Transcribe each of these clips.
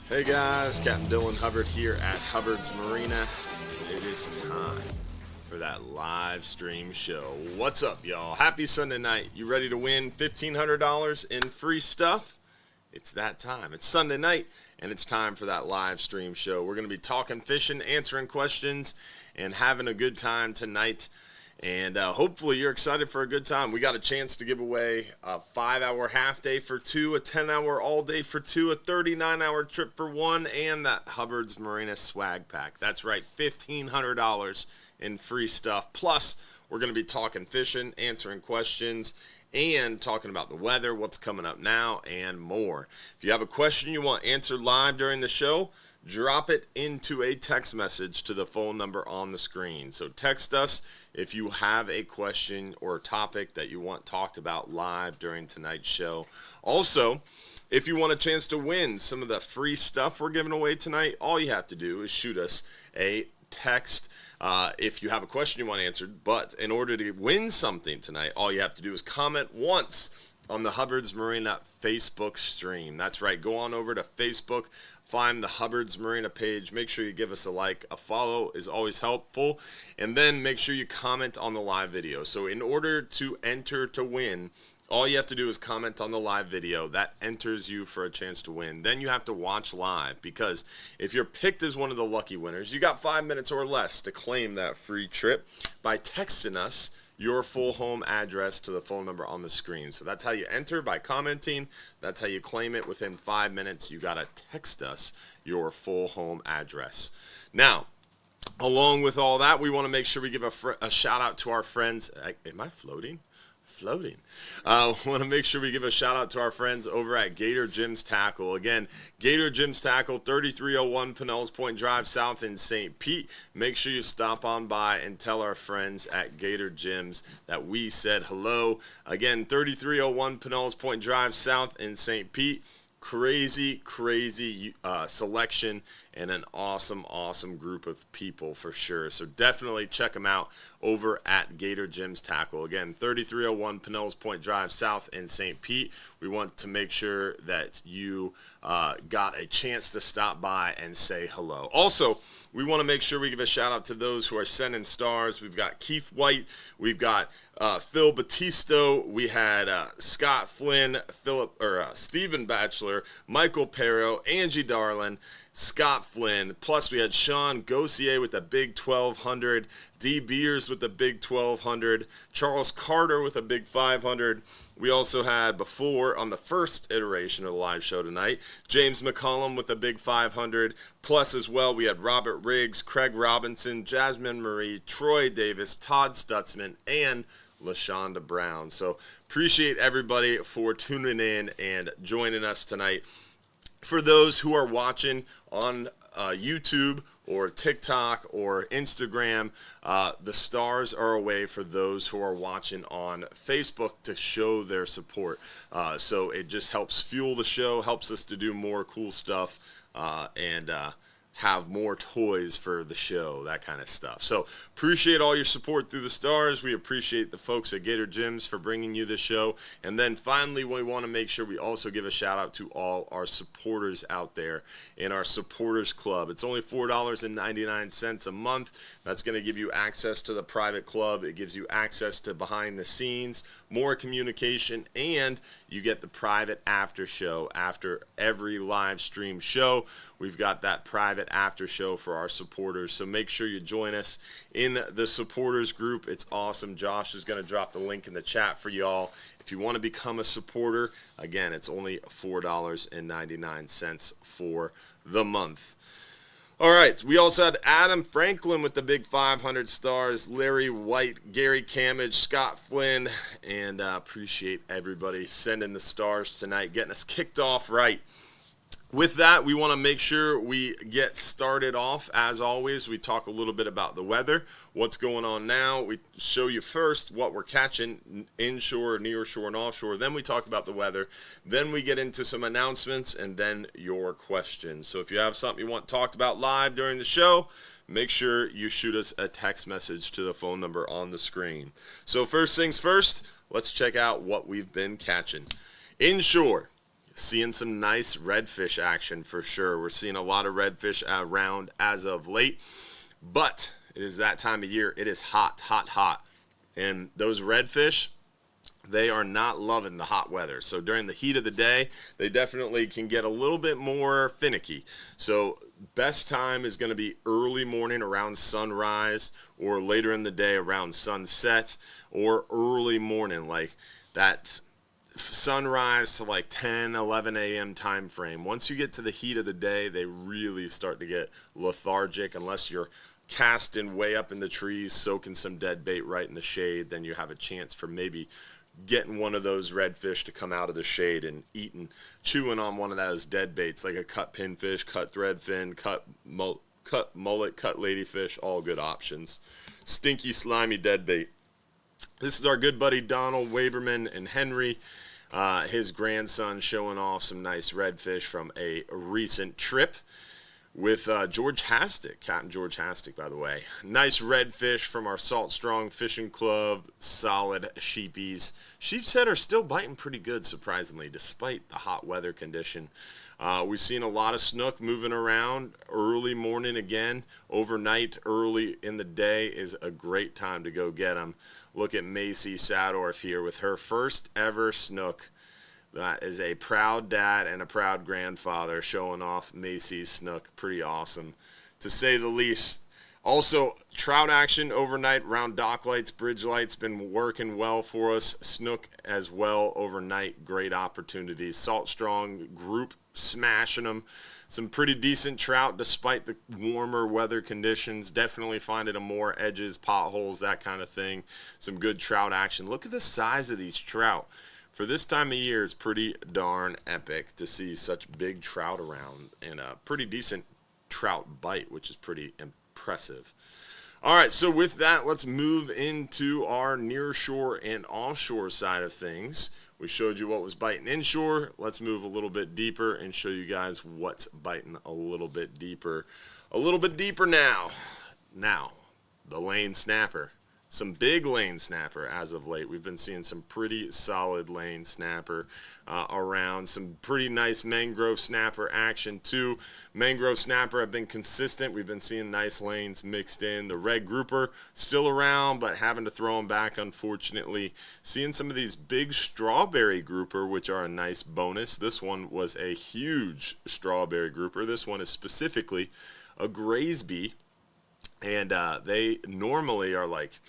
Hey guys, Captain Dylan Hubbard here at Hubbard's Marina. It is time for that live stream show. What's up, y'all? Happy Sunday night. You ready to win $1,500 in free stuff? It's that time. It's Sunday night, and it's time for that live stream show. We're going to be talking fishing, answering questions, and having a good time tonight. And hopefully you're excited for a good time. We got a chance to give away a 5-hour half day for 2, a 10-hour all day for 2, a 39-hour trip for 1, and that Hubbard's Marina swag pack. That's right, $1,500 in free stuff. Plus, we're going to be talking fishing, answering questions, and talking about the weather, what's coming up now, and more. If you have a question you want answered live during the show, drop it into a text message to the phone number on the screen. So text us if you have a question or topic that you want talked about live during tonight's show. Also, if you want a chance to win some of the free stuff we're giving away tonight, all you have to do is shoot us a text if you have a question you want answered. But in order to win something tonight, all you have to do is comment once on the Hubbard's Marina Facebook stream. That's right. Go on over to Facebook, find the Hubbard's Marina page. Make sure you give us a like. A follow is always helpful. And then make sure you comment on the live video. So in order to enter to win, all you have to do is comment on the live video. That enters you for a chance to win. Then you have to watch live, because if you're picked as one of the lucky winners, you got 5 minutes or less to claim that free trip by texting us your full home address to the phone number on the screen. So that's how you enter, by commenting. That's how you claim it. Within 5 minutes, you got to text us your full home address. Now, along with all that, we want to make sure we give a shout out to our friends. Am I floating? Floating. Want to make sure we give a shout out to our friends over at Gator Jim's Tackle. Again, Gator Jim's Tackle, 3301 Pinellas Point Drive South in St. Pete. Make sure you stop on by and tell our friends at Gator Jim's that we said hello. Again, 3301 Pinellas Point Drive South in St. Pete. Crazy selection and an awesome group of people for sure. So definitely check them out over at Gator Jim's Tackle. Again, 3301 Pinellas Point Drive South in St. Pete. We want to make sure that you got a chance to stop by and say hello. Also, we want to make sure we give a shout out to those who are sending stars. We've got Keith White, we've got Phil Batisto, we had Scott Flynn, Stephen Batchelor, Michael Perro, Angie Darlin, Scott Flynn, plus we had Sean Gossier with the big 1200, D. Beers with the big 1200, Charles Carter with a big 500. We also had before, on the first iteration of the live show tonight, James McCollum with a big 500. Plus as well, we had Robert Riggs, Craig Robinson, Jasmine Marie, Troy Davis, Todd Stutzman, and LaShonda Brown. So appreciate everybody for tuning in and joining us tonight. For those who are watching on YouTube or TikTok or Instagram, the stars are a way for those who are watching on Facebook to show their support. So it just helps fuel the show, helps us to do more cool stuff, and have more toys for the show, that kind of stuff. So appreciate all your support through the stars. We appreciate the folks at Gator Gyms for bringing you the show. And then finally, we want to make sure we also give a shout out to all our supporters out there in our supporters club. It's only $4.99 a month. That's going to give you access to the private club. It gives you access to behind the scenes, more communication, and you get the private after show after every live stream show. We've got that private after show for our supporters, so make sure you join us in the supporters group. It's awesome. Josh is going to drop the link in the chat for y'all. If you want to become a supporter, again, it's only $4.99 for the month. All right, we also had Adam Franklin with the big 500 stars, Larry White, Gary Camage, Scott Flynn, and appreciate everybody sending the stars tonight, getting us kicked off right. With that, we want to make sure we get started off. As always, we talk a little bit about the weather, what's going on now. We show you first what we're catching, inshore, nearshore, and offshore. Then we talk about the weather. Then we get into some announcements, and then your questions. So if you have something you want talked about live during the show, make sure you shoot us a text message to the phone number on the screen. So first things first, let's check out what we've been catching. Inshore. seeing some nice redfish action for sure. We're seeing a lot of redfish around as of late, but it is that time of year. It is hot, hot, hot. And those redfish, they are not loving the hot weather. So during the heat of the day, they definitely can get a little bit more finicky. So best time is going to be early morning around sunrise, or later in the day around sunset, or early morning, like that sunrise to like 10, 11 a.m. time frame. Once you get to the heat of the day, they really start to get lethargic. Unless you're casting way up in the trees, soaking some dead bait right in the shade, then you have a chance for maybe getting one of those redfish to come out of the shade and chewing on one of those dead baits, like a cut pinfish, cut threadfin, cut mullet, cut ladyfish, all good options. Stinky, slimy dead bait. This is our good buddy Donald Waberman and Henry, his grandson, showing off some nice redfish from a recent trip with George Hastic, Captain George Hastic, by the way. Nice redfish from our Salt Strong Fishing Club, solid sheepies. Sheepshead are still biting pretty good, surprisingly, despite the hot weather condition. We've seen a lot of snook moving around early morning again. Overnight, early in the day is a great time to go get them. Look at Macy Sadorf here with her first ever snook. That is a proud dad and a proud grandfather showing off Macy's snook. Pretty awesome, to say the least. Also, trout action overnight around dock lights, bridge lights, been working well for us. Snook as well overnight, great opportunities. Salt Strong group smashing them. Some pretty decent trout despite the warmer weather conditions. Definitely finding them more edges, potholes, that kind of thing. Some good trout action. Look at the size of these trout. For this time of year, it's pretty darn epic to see such big trout around, and a pretty decent trout bite, which is pretty impressive. All right, so with that, let's move into our nearshore and offshore side of things. We showed you what was biting inshore. Let's move a little bit deeper and show you guys what's biting a little bit deeper. A little bit deeper now. Now, the lane snapper. Some big lane snapper as of late. We've been seeing some pretty solid lane snapper around. Some pretty nice mangrove snapper action too. Mangrove snapper have been consistent. We've been seeing nice lanes mixed in. The red grouper still around, but having to throw them back, unfortunately. Seeing some of these big strawberry grouper, which are a nice bonus. This one was a huge strawberry grouper. This one is specifically a Graysby. And they normally are like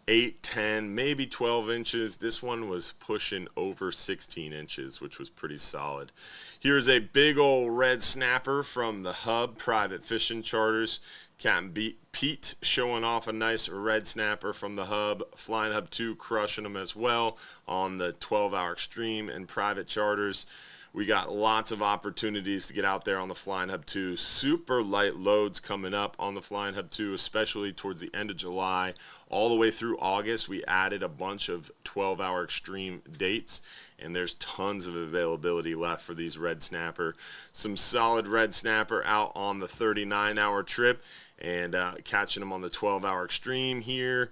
8, 10, maybe 12 inches. This one was pushing over 16 inches, which was pretty solid. Here's a big old red snapper from the Hub Private Fishing Charters. Captain Pete showing off a nice red snapper from the Hub. Flying Hub 2 crushing them as well on the 12-hour Extreme and private charters. We got lots of opportunities to get out there on the Flying Hub 2. Super light loads coming up on the Flying Hub 2, especially towards the end of July. All the way through August, we added a bunch of 12-hour Extreme dates, and there's tons of availability left for these red snapper. Some solid red snapper out on the 39-hour trip, and catching them on the 12-hour Extreme here.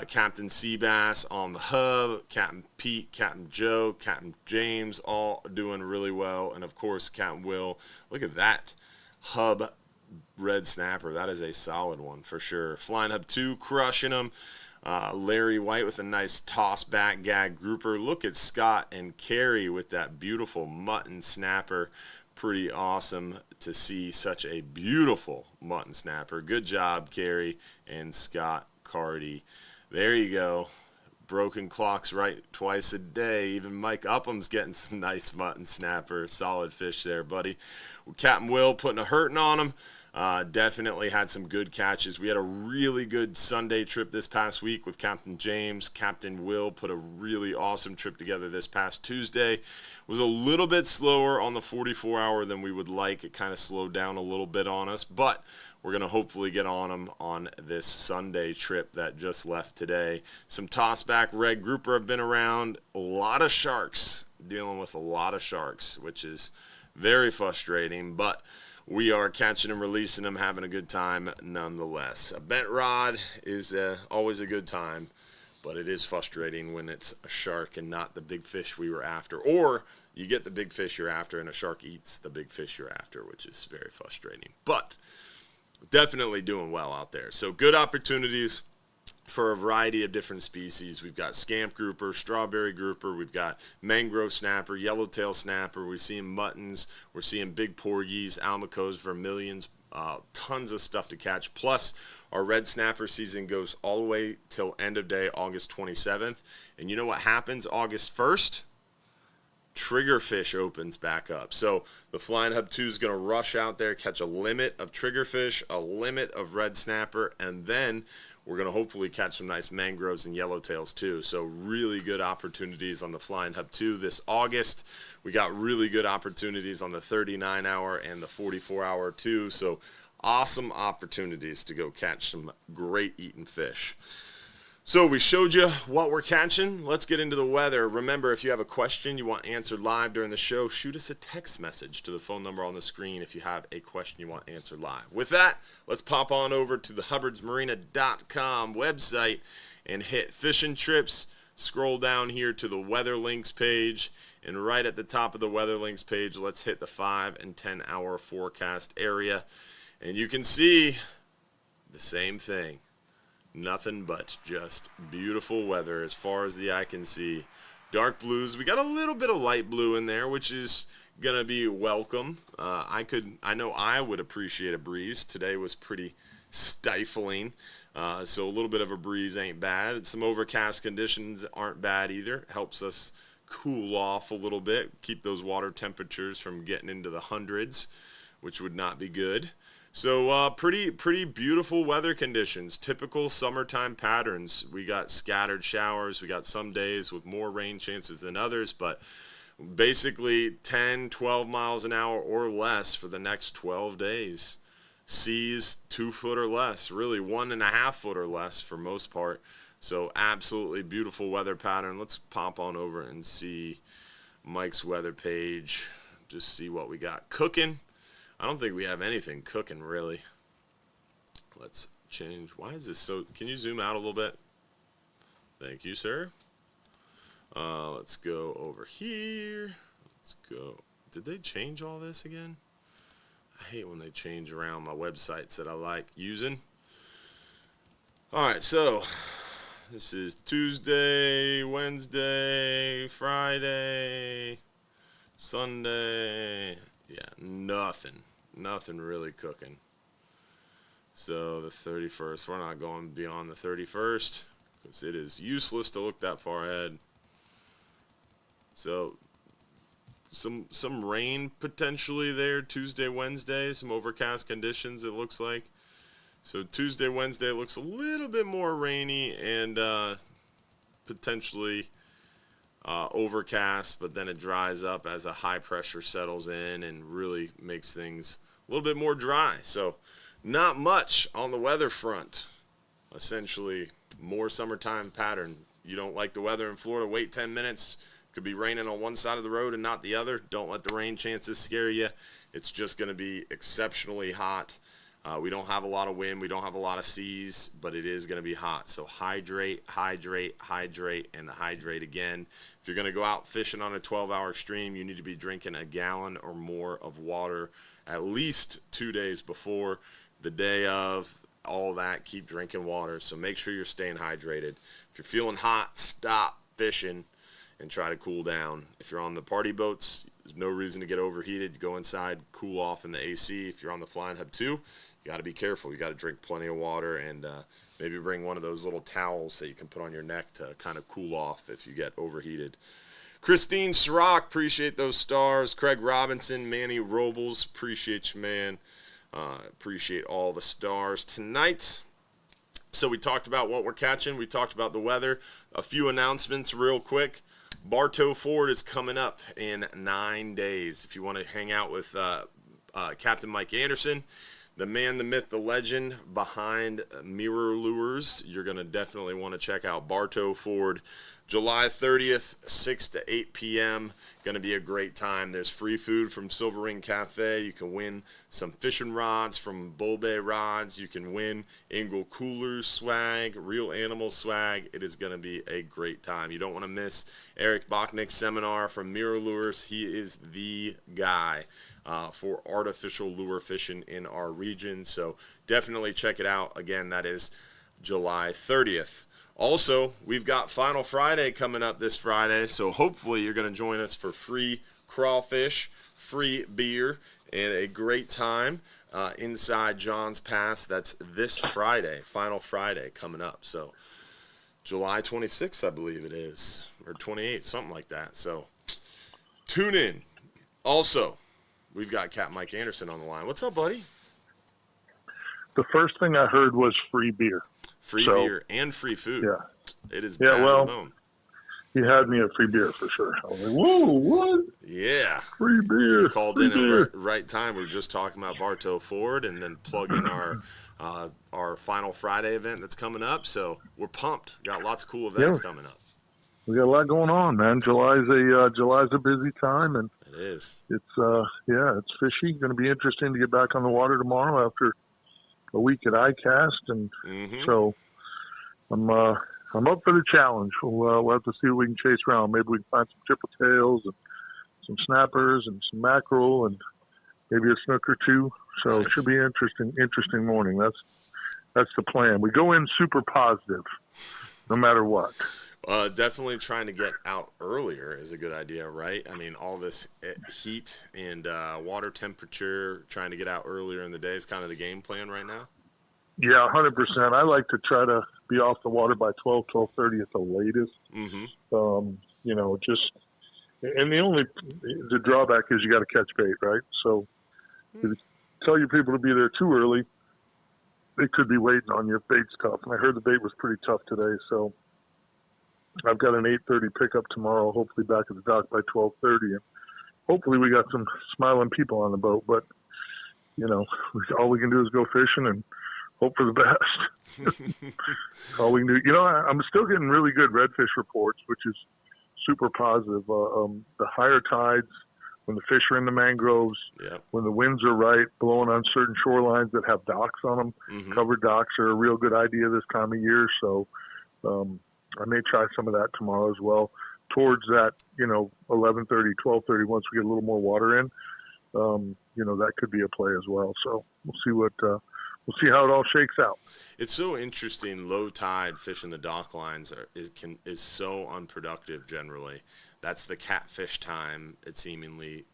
Captain Seabass on the Hub, Captain Pete, Captain Joe, Captain James, all doing really well. And, of course, Captain Will. Look at that Hub red snapper. That is a solid one for sure. Flying Hub 2 crushing them. Larry White with a nice toss back gag grouper. Look at Scott and Carrie with that beautiful mutton snapper. Pretty awesome to see such a beautiful mutton snapper. Good job, Carrie and Scott Cardy. There you go. Broken clocks right twice a day. Even Mike Upham's getting some nice mutton snapper. Solid fish there, buddy. Captain Will putting a hurting on him. Definitely had some good catches. We had a really good Sunday trip this past week with Captain James. Captain Will put a really awesome trip together this past Tuesday. Was a little bit slower on the 44-hour than we would like. It kind of slowed down a little bit on us, but we're going to hopefully get on them on this Sunday trip that just left today. Some tossback red grouper have been around. A lot of sharks, dealing with a lot of sharks, which is very frustrating, but we are catching them, releasing them, having a good time nonetheless. A bent rod is always a good time. But it is frustrating when it's a shark and not the big fish we were after. Or you get the big fish you're after and a shark eats the big fish you're after, which is very frustrating. But definitely doing well out there. So good opportunities for a variety of different species. We've got scamp grouper, strawberry grouper, we've got mangrove snapper, yellowtail snapper, we're seeing muttons, we're seeing big porgies, almacos, vermilions, tons of stuff to catch. Plus, our red snapper season goes all the way till end of day, August 27th. And you know what happens August 1st? Triggerfish opens back up. So the Flying Hub 2 is going to rush out there, catch a limit of triggerfish, a limit of red snapper, and then we're going to hopefully catch some nice mangroves and yellowtails too. So really good opportunities on the Flying Hub 2 this August. We got really good opportunities on the 39-hour and the 44-hour too. So awesome opportunities to go catch some great eating fish. So we showed you what we're catching. Let's get into the weather. Remember, if you have a question you want answered live during the show, shoot us a text message to the phone number on the screen if you have a question you want answered live. With that, let's pop on over to the hubbardsmarina.com website and hit Fishing Trips. Scroll down here to the Weather Links page, and right at the top of the Weather Links page, let's hit the 5 and 10 hour forecast area. And you can see the same thing. Nothing but just beautiful weather as far as the eye can see. Dark blues. We got a little bit of light blue in there, which is going to be welcome. I know I would appreciate a breeze. Today was pretty stifling, so a little bit of a breeze ain't bad. Some overcast conditions aren't bad either. Helps us cool off a little bit, keep those water temperatures from getting into the hundreds, which would not be good. So pretty beautiful weather conditions, typical summertime patterns. We got scattered showers. We got some days with more rain chances than others, but basically 10, 12 miles an hour or less for the next 12 days. Seas 2 foot or less, really 1.5 foot or less for most part. So absolutely beautiful weather pattern. Let's pop on over and see Mike's weather page, just see what we got cooking. I don't think we have anything cooking, really. Let's change. Why is this so... Can you zoom out a little bit? Thank you, sir. Let's go over here. Let's go. Did they change all this again? I hate when they change around my websites that I like using. All right, so this is Tuesday, Wednesday, Friday, Sunday. Yeah, nothing really cooking. So the 31st, we're not going beyond the 31st because it is useless to look that far ahead. So some rain potentially there Tuesday, Wednesday, some overcast conditions it looks like. So Tuesday, Wednesday looks a little bit more rainy and potentially overcast, but then it dries up as a high pressure settles in and really makes things a little bit more dry. So not much on the weather front. Essentially more summertime pattern. You don't like the weather in Florida, wait 10 minutes. Could be raining on one side of the road and not the other. Don't let the rain chances scare you. It's just going to be exceptionally hot. We don't have a lot of wind. We don't have a lot of seas, but it is going to be hot. So hydrate, hydrate, hydrate, and hydrate again. If you're going to go out fishing on a 12-hour stream, you need to be drinking a gallon or more of water at least 2 days before. The day of, all that, keep drinking water. So make sure you're staying hydrated. If you're feeling hot, stop fishing and try to cool down. If you're on the party boats, there's no reason to get overheated. Go inside, cool off in the AC. If you're on the Flying Hub 2, you got to be careful. You got to drink plenty of water and maybe bring one of those little towels that you can put on your neck to kind of cool off if you get overheated. Christine Srock, appreciate those stars. Craig Robinson, Manny Robles, appreciate you, man. Appreciate all the stars tonight. So we talked about what we're catching. We talked about the weather. A few announcements real quick. Bartow Ford is coming up in 9 days. If you want to hang out with Captain Mike Anderson, the man, the myth, the legend behind Mirror Lures, you're going to definitely want to check out Bartow Ford. July 30th, 6 to 8 p.m. Going to be a great time. There's free food from Silver Ring Cafe. You can win some fishing rods from Bull Bay Rods. You can win Ingle Coolers swag, Real Animal swag. It is going to be a great time. You don't want to miss Eric Bachnick's seminar from Mirror Lures. He is the guy for artificial lure fishing in our region. So definitely check it out. Again, that is July 30th. Also, we've got Final Friday coming up this Friday, so hopefully you're going to join us for free crawfish, free beer, and a great time inside John's Pass. That's this Friday, Final Friday coming up. So July 26th, I believe it is, or 28th, something like that. So tune in. Also, we've got Captain Mike Anderson on the line. What's up, buddy? The first thing I heard was free beer. Free beer and free food. Yeah. It is bad to bone. You had me at free beer for sure. I was like, whoa, what? Yeah. Free beer. You called in at the right time. We were just talking about Bartow Ford and then plug in our Final Friday event that's coming up. So we're pumped. Got lots of cool events coming up. We got a lot going on, man. July's a busy time, and it is. It's it's fishy. Going to be interesting to get back on the water tomorrow after a week at ICAST, and so I'm up for the challenge. We'll have to see what we can chase around. Maybe we can find some triple tails and some snappers and some mackerel and maybe a snook or two. So It should be an interesting morning. That's the plan. We go in super positive, no matter what. Definitely trying to get out earlier is a good idea, right? I mean, all this heat and water temperature, trying to get out earlier in the day is kind of the game plan right now. Yeah, 100%. I like to try to be off the water by 12:30 at the latest. The drawback is you got to catch bait, right? So if you tell your people to be there too early, they could be waiting on you if bait's tough. And I heard the bait was pretty tough today, so I've got an 8:30 pickup tomorrow, hopefully back at the dock by 12:30. And hopefully we got some smiling people on the boat. But, all we can do is go fishing and hope for the best. All we can do. I'm still getting really good redfish reports, which is super positive. The higher tides, when the fish are in the mangroves, when the winds are right, blowing on certain shorelines that have docks on them, covered docks are a real good idea this time of year. So, I may try some of that tomorrow as well. Towards that, 11:30, 12:30, once we get a little more water in, that could be a play as well. So we'll see how it all shakes out. It's so interesting. Low tide fishing the dock lines is so unproductive generally. That's the catfish time. It seemingly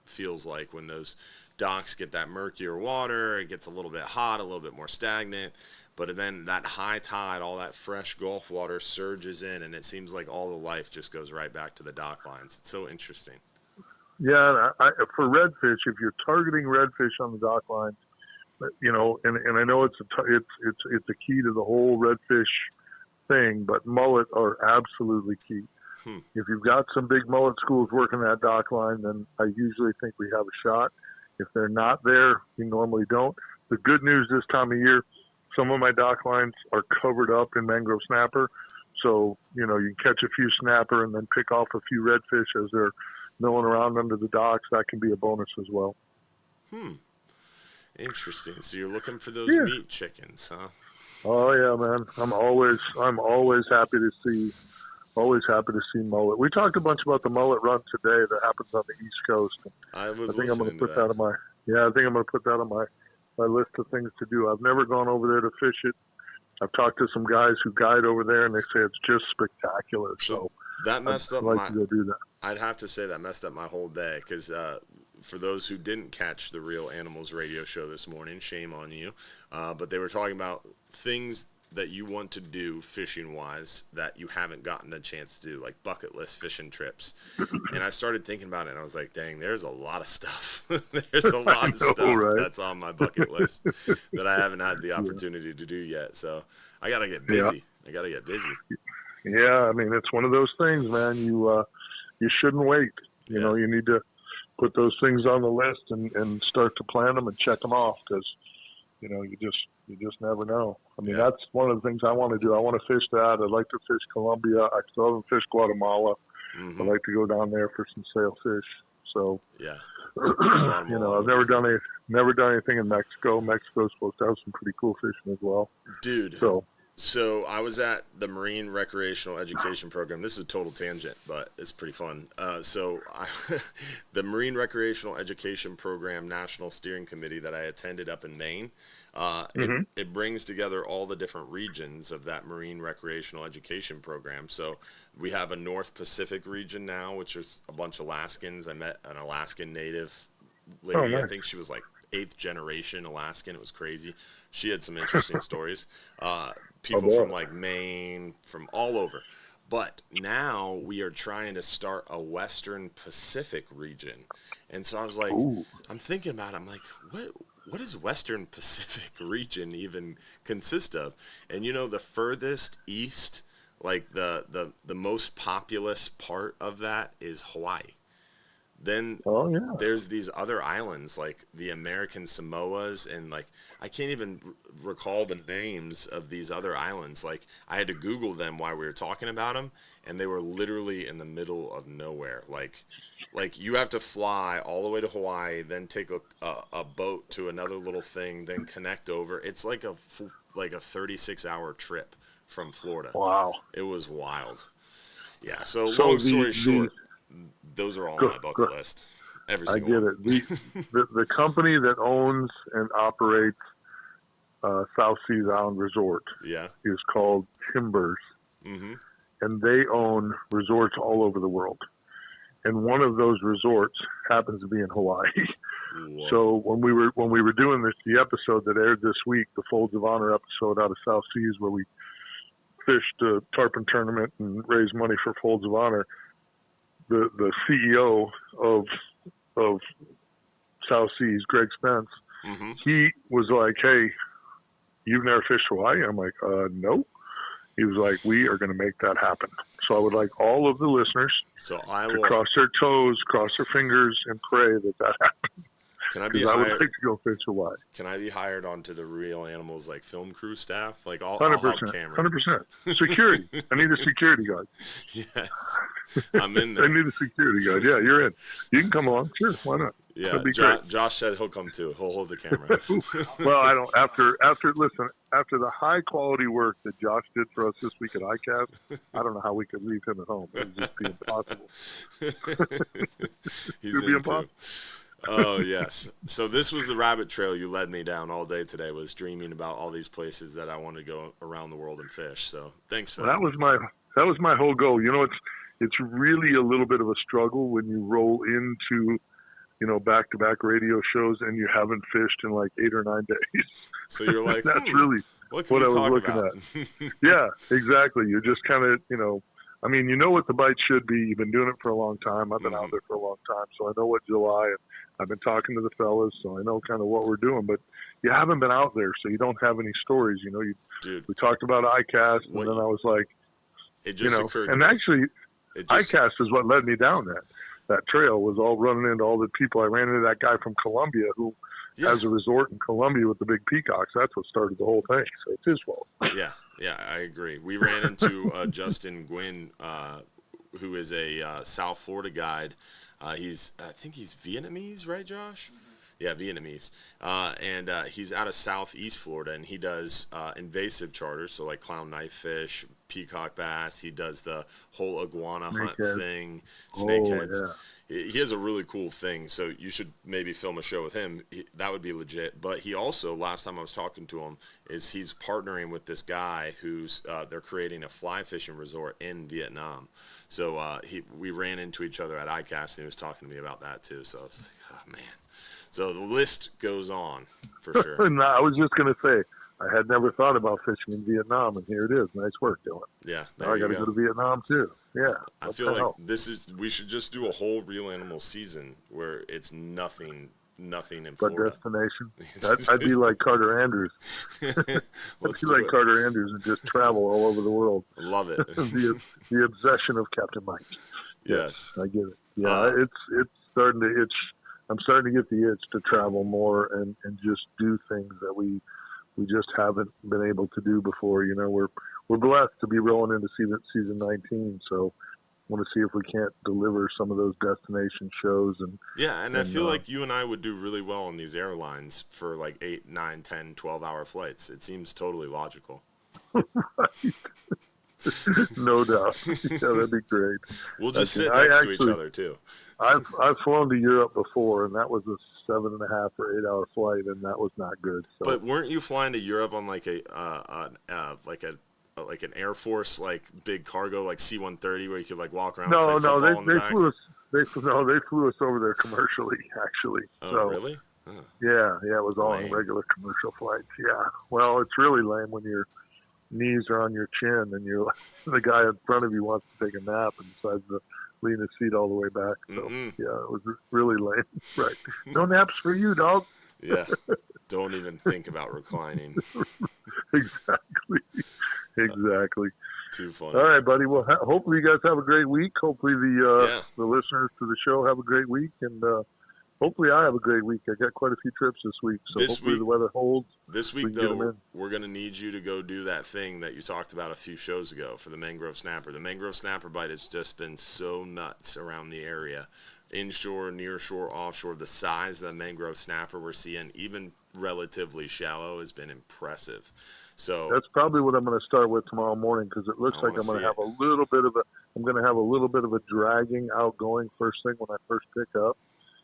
feels like when those docks get that murkier water, it gets a little bit hot, a little bit more stagnant. But then that high tide, all that fresh Gulf water surges in, and it seems like all the life just goes right back to the dock lines. It's so interesting. Yeah, for redfish, if you're targeting redfish on the dock lines, and I know it's a key to the whole redfish thing, but mullet are absolutely key. If you've got some big mullet schools working that dock line, then I usually think we have a shot. If they're not there, we normally don't. The good news this time of year, some of my dock lines are covered up in mangrove snapper. So, you can catch a few snapper and then pick off a few redfish as they're milling around under the docks. That can be a bonus as well. Interesting. So you're looking for those meat chickens, huh? Oh yeah, man. I'm always happy to see mullet. We talked a bunch about the mullet run today that happens on the East Coast. I think I'm going to put that on my list of things to do. I've never gone over there to fish it. I've talked to some guys who guide over there, and they say it's just spectacular. So that messed up. To go do that. I'd have to say that messed up my whole day because for those who didn't catch the Real Animals radio show this morning, shame on you. But they were talking about things that you want to do fishing-wise that you haven't gotten a chance to do, like bucket list fishing trips. And I started thinking about it, and I was like, dang, there's a lot of stuff. There's a lot of stuff that's on my bucket list that I haven't had the opportunity to do yet. So I got to get busy. Yeah, I mean, it's one of those things, man. You shouldn't wait. You know, you need to put those things on the list and start to plan them and check them off because you just never know. I mean, Yeah. that's one of the things I want to do. I want to fish that. I'd like to fish Colombia. I still haven't fished Guatemala. I'd like to go down there for some sailfish. So, Yeah. I've never done anything in Mexico. Mexico's supposed to have some pretty cool fishing as well. Dude. So I was at the Marine Recreational Education Program. This is a total tangent, but it's pretty fun. The Marine Recreational Education Program National Steering Committee that I attended up in Maine, it brings together all the different regions of that Marine Recreational Education Program. So we have a North Pacific region now, which is a bunch of Alaskans. I met an Alaskan native lady. Nice. I think she was like 8th generation Alaskan. It was crazy. She had some interesting stories. People from like Maine, from all over. But now we are trying to start a Western Pacific region. And so I was like, I'm thinking about it. I'm like, what does Western Pacific region even consist of? And the furthest east, like the most populous part of that is Hawaii. Then there's these other islands like the American Samoas, and like I can't even recall the names of these other islands. Like I had to Google them while we were talking about them, and they were literally in the middle of nowhere. Like you have to fly all the way to Hawaii, then take a boat to another little thing, then connect over. It's like a 36-hour trip from Florida. Wow, it was wild. Yeah. So long story short. Those are all on my bucket list. Every single one. I get it. The company that owns and operates South Seas Island Resort is called Timbers. And they own resorts all over the world. And one of those resorts happens to be in Hawaii. Whoa. So when we were doing the episode that aired this week, the Folds of Honor episode out of South Seas, where we fished a tarpon tournament and raised money for Folds of Honor, the CEO of South Seas, Greg Spence, he was like, "Hey, you've never fished Hawaii?" I'm like, "No." He was like, "We are going to make that happen." So I would like all of the listeners to cross their toes, cross their fingers, and pray that happens. Can I be hired? I would like to go fish Hawaii. Can I be hired onto the Real Animals like film crew staff? Like I'll 100%. 100%. Security. I need a security guard. Yes, I'm in there. I need a security guard. Yeah, you're in. You can come along. Sure, why not? Yeah, Josh said he'll come too. He'll hold the camera. Well, I don't. After the high quality work that Josh did for us this week at ICAST, I don't know how we could leave him at home. It would just be impossible. It would be impossible. Oh, yes. So this was the rabbit trail you led me down all day today, was dreaming about all these places that I wanted to go around the world and fish. So thanks for that. That was my whole goal. It's really a little bit of a struggle when you roll into, back-to-back radio shows and you haven't fished in like 8 or 9 days. So you're like, that's really what I was looking at. Yeah, exactly. You're just kind of, what the bite should be. You've been doing it for a long time. I've been out there for a long time, so I know what July, and I've been talking to the fellas, so I know kind of what we're doing. But you haven't been out there, so you don't have any stories. Dude, we talked about ICAST, and then I was like, it just occurred. And actually, ICAST is what led me down that trail. Was all running into all the people. I ran into that guy from Colombia who has a resort in Colombia with the big peacocks. That's what started the whole thing. So it's his fault. Yeah, I agree. We ran into Justin Gwynn, who is a South Florida guide. I think he's Vietnamese, right, Josh? Yeah, Vietnamese. And he's out of southeast Florida, and he does invasive charters, so like clown knifefish, peacock bass. He does the whole iguana hunt thing, snakeheads. Yeah. He has a really cool thing, so you should maybe film a show with him. That would be legit. But he also, last time I was talking to him, is he's partnering with this guy who's they're creating a fly fishing resort in Vietnam. So we ran into each other at ICAST, and he was talking to me about that too. So I was like, oh, man. So the list goes on, for sure. No, I was just going to say, I had never thought about fishing in Vietnam, and here it is. Nice work, Dylan. Yeah, now I got to go to Vietnam too. Yeah, I feel like we should just do a whole Real Animal season where it's nothing in Florida. Destination. I'd be like Carter Andrews. I'd be like Carter Andrews and just travel all over the world. I love it. the obsession of Captain Mike. Yes, I get it. Yeah, it's starting to itch I'm starting to get the itch to travel more and just do things that we just haven't been able to do before. You know, we're blessed to be rolling into season 19, so I want to see if we can't deliver some of those destination shows. And I feel like you and I would do really well on these airlines for like 8, 9, 10, 12-hour flights. It seems totally logical. Right. No doubt. Yeah, that'd be great. We'll just sit next to each other too. I've flown to Europe before, and that was a 7.5 or 8 hour flight, and that was not good. So. But weren't you flying to Europe on like an Air Force like big cargo like C-130 where you could like walk around? No, and play they in the back? flew us. They flew us over there commercially, actually. Oh, so, really? Huh. Yeah, it was all on regular commercial flights. Yeah, well, it's really lame when your knees are on your chin and the guy in front of you wants to take a nap and decides to lean his seat all the way back. So yeah, it was really lame. Right? No naps for you, dog. Yeah. Don't even think about reclining. Exactly. Too funny. All right, buddy. Well, hopefully you guys have a great week. Hopefully the listeners to the show have a great week, and hopefully I have a great week. I got quite a few trips this week, so hopefully the weather holds. This week, though, we're going to need you to go do that thing that you talked about a few shows ago for the mangrove snapper. The mangrove snapper bite has just been so nuts around the area. Inshore, nearshore, offshore, the size of the mangrove snapper we're seeing, even relatively shallow, has been impressive. So that's probably what I'm going to start with tomorrow morning, because it looks like I'm going to have a little bit of a dragging outgoing first thing when I first pick up.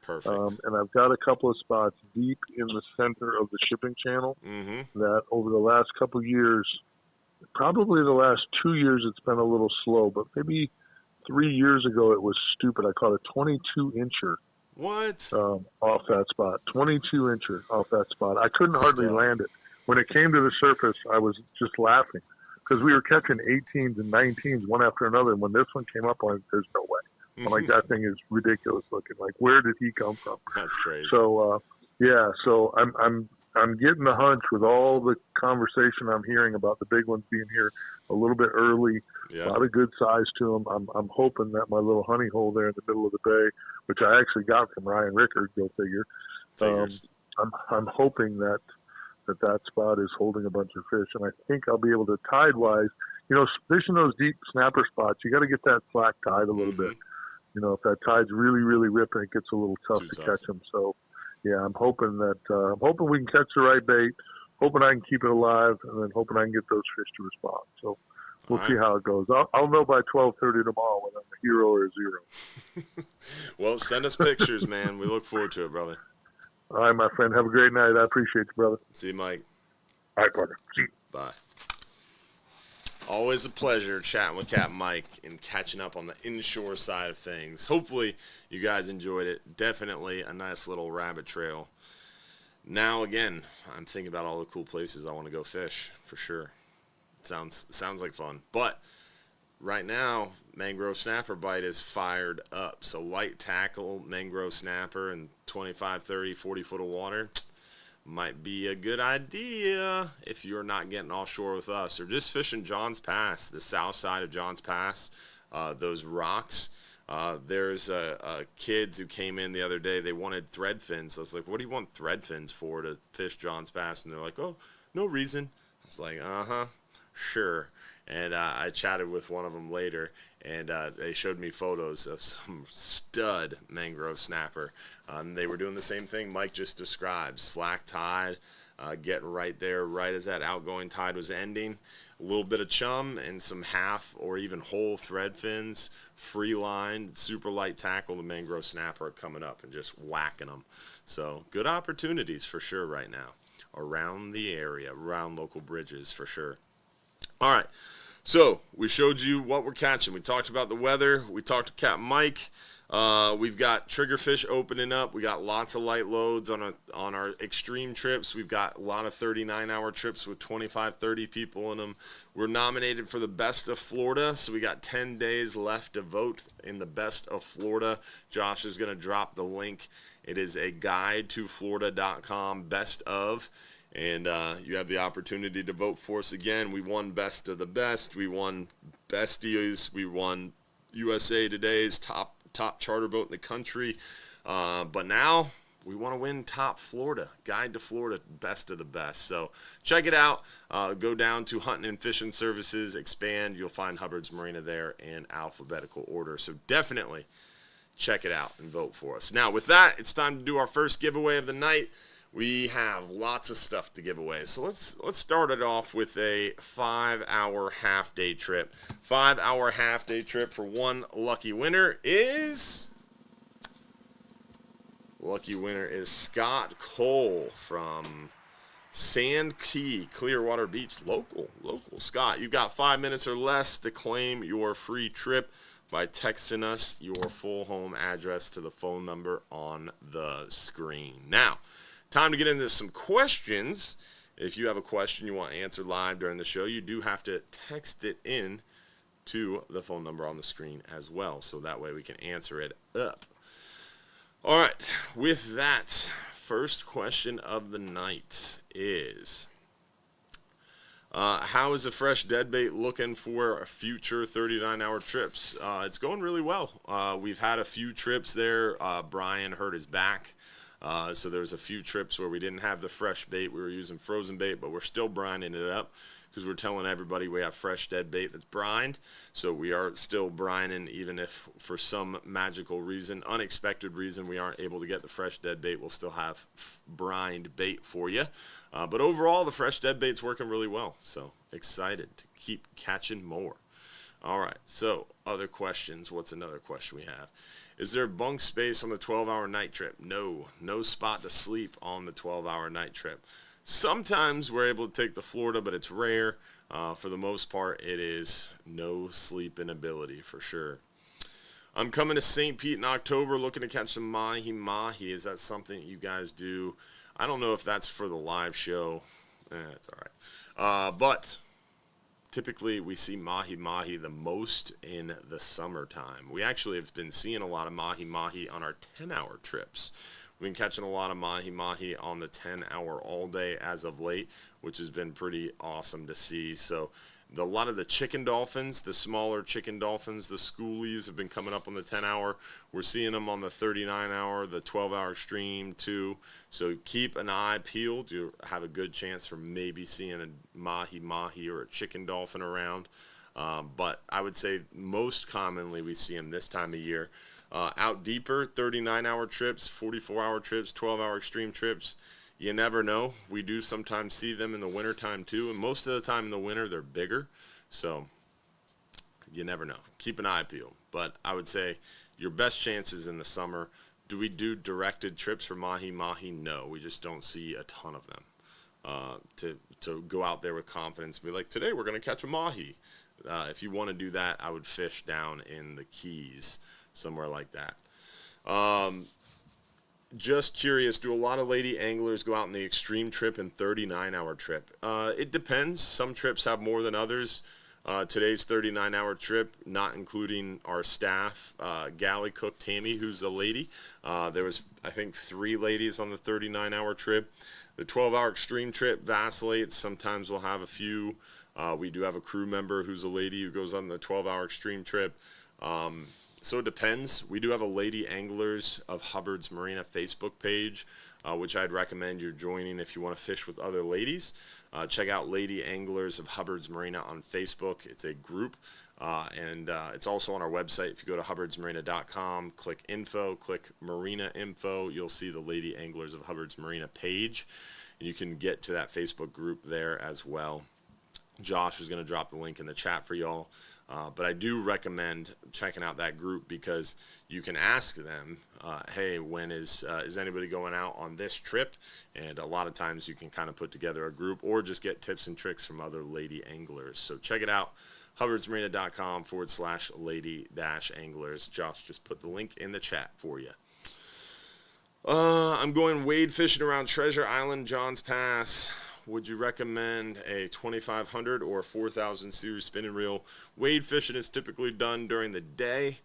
Perfect. And I've got a couple of spots deep in the center of the shipping channel that over the last couple of years, probably the last 2 years, it's been a little slow, but maybe 3 years ago it was stupid. I caught a 22-incher. What? Off that spot. 22-incher off that spot. I couldn't hardly land it. When it came to the surface, I was just laughing because we were catching 18s and 19s one after another. And when this one came up, I'm like, there's no way. I'm like, that thing is ridiculous looking. Like, where did he come from? That's crazy. So, so I'm getting the hunch with all the conversation I'm hearing about the big ones being here a little bit early. A lot of good size to them. I'm hoping that my little honey hole there in the middle of the bay, which I actually got from Ryan Rickard, go figure. I'm hoping that spot is holding a bunch of fish, and I think I'll be able to tide-wise. You know, fishing those deep snapper spots, you got to get that slack tide a little bit. You know, if that tide's really, really ripping, it gets a little tough to catch them. So, yeah, I'm hoping we can catch the right bait, hoping I can keep it alive, and then hoping I can get those fish to respond. So we'll see how it goes. I'll know by 12:30 tomorrow whether I'm a hero or a zero. Well, send us pictures, man. We look forward to it, brother. All right, my friend. Have a great night. I appreciate you, brother. See you, Mike. All right, brother. See you. Bye. Always a pleasure chatting with Captain Mike and catching up on the inshore side of things. Hopefully you guys enjoyed it. Definitely a nice little rabbit trail. Now, again, I'm thinking about all the cool places I want to go fish, for sure. It sounds like fun. But right now, mangrove snapper bite is fired up. So light tackle, mangrove snapper, and 25, 30, 40 foot of water might be a good idea if you're not getting offshore with us or just fishing Johns Pass, the south side of Johns Pass, those rocks. There's kids who came in the other day. They wanted thread fins. I was like, what do you want thread fins for to fish Johns Pass? And they're like, oh, no reason. I was like, sure. And I chatted with one of them later, and they showed me photos of some stud mangrove snapper. They were doing the same thing Mike just described. Slack tide, getting right there, right as that outgoing tide was ending. A little bit of chum and some half or even whole thread fins, free line, super light tackle. The mangrove snapper coming up and just whacking them. So good opportunities for sure right now around the area, around local bridges for sure. All right, so we showed you what we're catching. We talked about the weather. We talked to Captain Mike. We've got triggerfish opening up. We got lots of light loads on our extreme trips. We've got a lot of 39-hour trips with 25, 30 people in them. We're nominated for the Best of Florida, so we got 10 days left to vote in the Best of Florida. Josh is going to drop the link. It is a guide to Florida.com, Best of. And you have the opportunity to vote for us again. We won Best of the Best. We won Besties. We won USA Today's top charter boat in the country. But now we want to win top Florida, guide to Florida, best of the best. So check it out. Go down to Hunting and Fishing Services, expand. You'll find Hubbard's Marina there in alphabetical order. So definitely check it out and vote for us. Now with that, it's time to do our first giveaway of the night. We have lots of stuff to give away. So let's start it off with a 5-hour half-day trip. 5-hour half-day trip for one lucky winner is... Lucky winner is Scott Cole from Sand Key, Clearwater Beach. Local. Scott, you've got 5 minutes or less to claim your free trip by texting us your full home address to the phone number on the screen. Now, time to get into some questions. If you have a question you want answered live during the show, you do have to text it in to the phone number on the screen as well, so that way we can answer it up. All right, with that, first question of the night is, how is the fresh deadbait looking for future 39-hour trips? It's going really well. We've had a few trips there. Brian hurt his back. So there's a few trips where we didn't have the fresh bait. We were using frozen bait, but we're still brining it up because we're telling everybody we have fresh dead bait that's brined. So we are still brining, even if for some magical reason, unexpected reason, we aren't able to get the fresh dead bait. We'll still have brined bait for you. But overall, the fresh dead bait's working really well. So excited to keep catching more. All right, so other questions. What's another question we have? Is there bunk space on the 12-hour night trip? No spot to sleep on the 12-hour night trip. Sometimes we're able to take the Florida, but it's rare. For the most part, it is no sleeping ability for sure. I'm coming to St. Pete in October looking to catch some mahi-mahi. Is that something you guys do? I don't know if that's for the live show. It's all right. But typically, we see mahi-mahi the most in the summertime. We actually have been seeing a lot of mahi-mahi on our 10-hour trips. We've been catching a lot of mahi-mahi on the 10-hour all day as of late, which has been pretty awesome to see. So a lot of the chicken dolphins, the smaller chicken dolphins, the schoolies have been coming up on the 10-hour. We're seeing them on the 39-hour, the 12-hour stream too. So keep an eye peeled. You have a good chance for maybe seeing a mahi-mahi or a chicken dolphin around. But I would say most commonly we see them this time of year. Out deeper, 39-hour trips, 44-hour trips, 12-hour extreme trips. You never know. We do sometimes see them in the wintertime too, and most of the time in the winter they're bigger, so you never know. Keep an eye peeled. But I would say your best chances in the summer. Do we do directed trips for mahi-mahi? No, we just don't see a ton of them. To go out there with confidence and be like, today we're going to catch a mahi. If you want to do that, I would fish down in the Keys, somewhere like that. Just curious, do a lot of lady anglers go out on the extreme trip and 39-hour trip? It depends. Some trips have more than others. Today's 39-hour trip, not including our staff, galley cook Tammy, who's a lady. There was, I think, 3 ladies on the 39-hour trip. The 12-hour extreme trip vacillates. Sometimes we'll have a few. We do have a crew member who's a lady who goes on the 12-hour extreme trip. So it depends. We do have a Lady Anglers of Hubbard's Marina Facebook page, which I'd recommend you joining if you want to fish with other ladies. Check out Lady Anglers of Hubbard's Marina on Facebook. It's a group, and it's also on our website. If you go to hubbardsmarina.com, click info, click Marina info, you'll see the Lady Anglers of Hubbard's Marina page. You can get to that Facebook group there as well. Josh is going to drop the link in the chat for y'all. But I do recommend checking out that group because you can ask them, hey, when is anybody going out on this trip? And a lot of times you can kind of put together a group or just get tips and tricks from other lady anglers. So check it out, hubbardsmarina.com/lady-anglers. Josh just put the link in the chat for you. I'm going wade fishing around Treasure Island, Johns Pass. Would you recommend a 2500 or 4000 series spinning reel? Wade fishing is typically done during the day.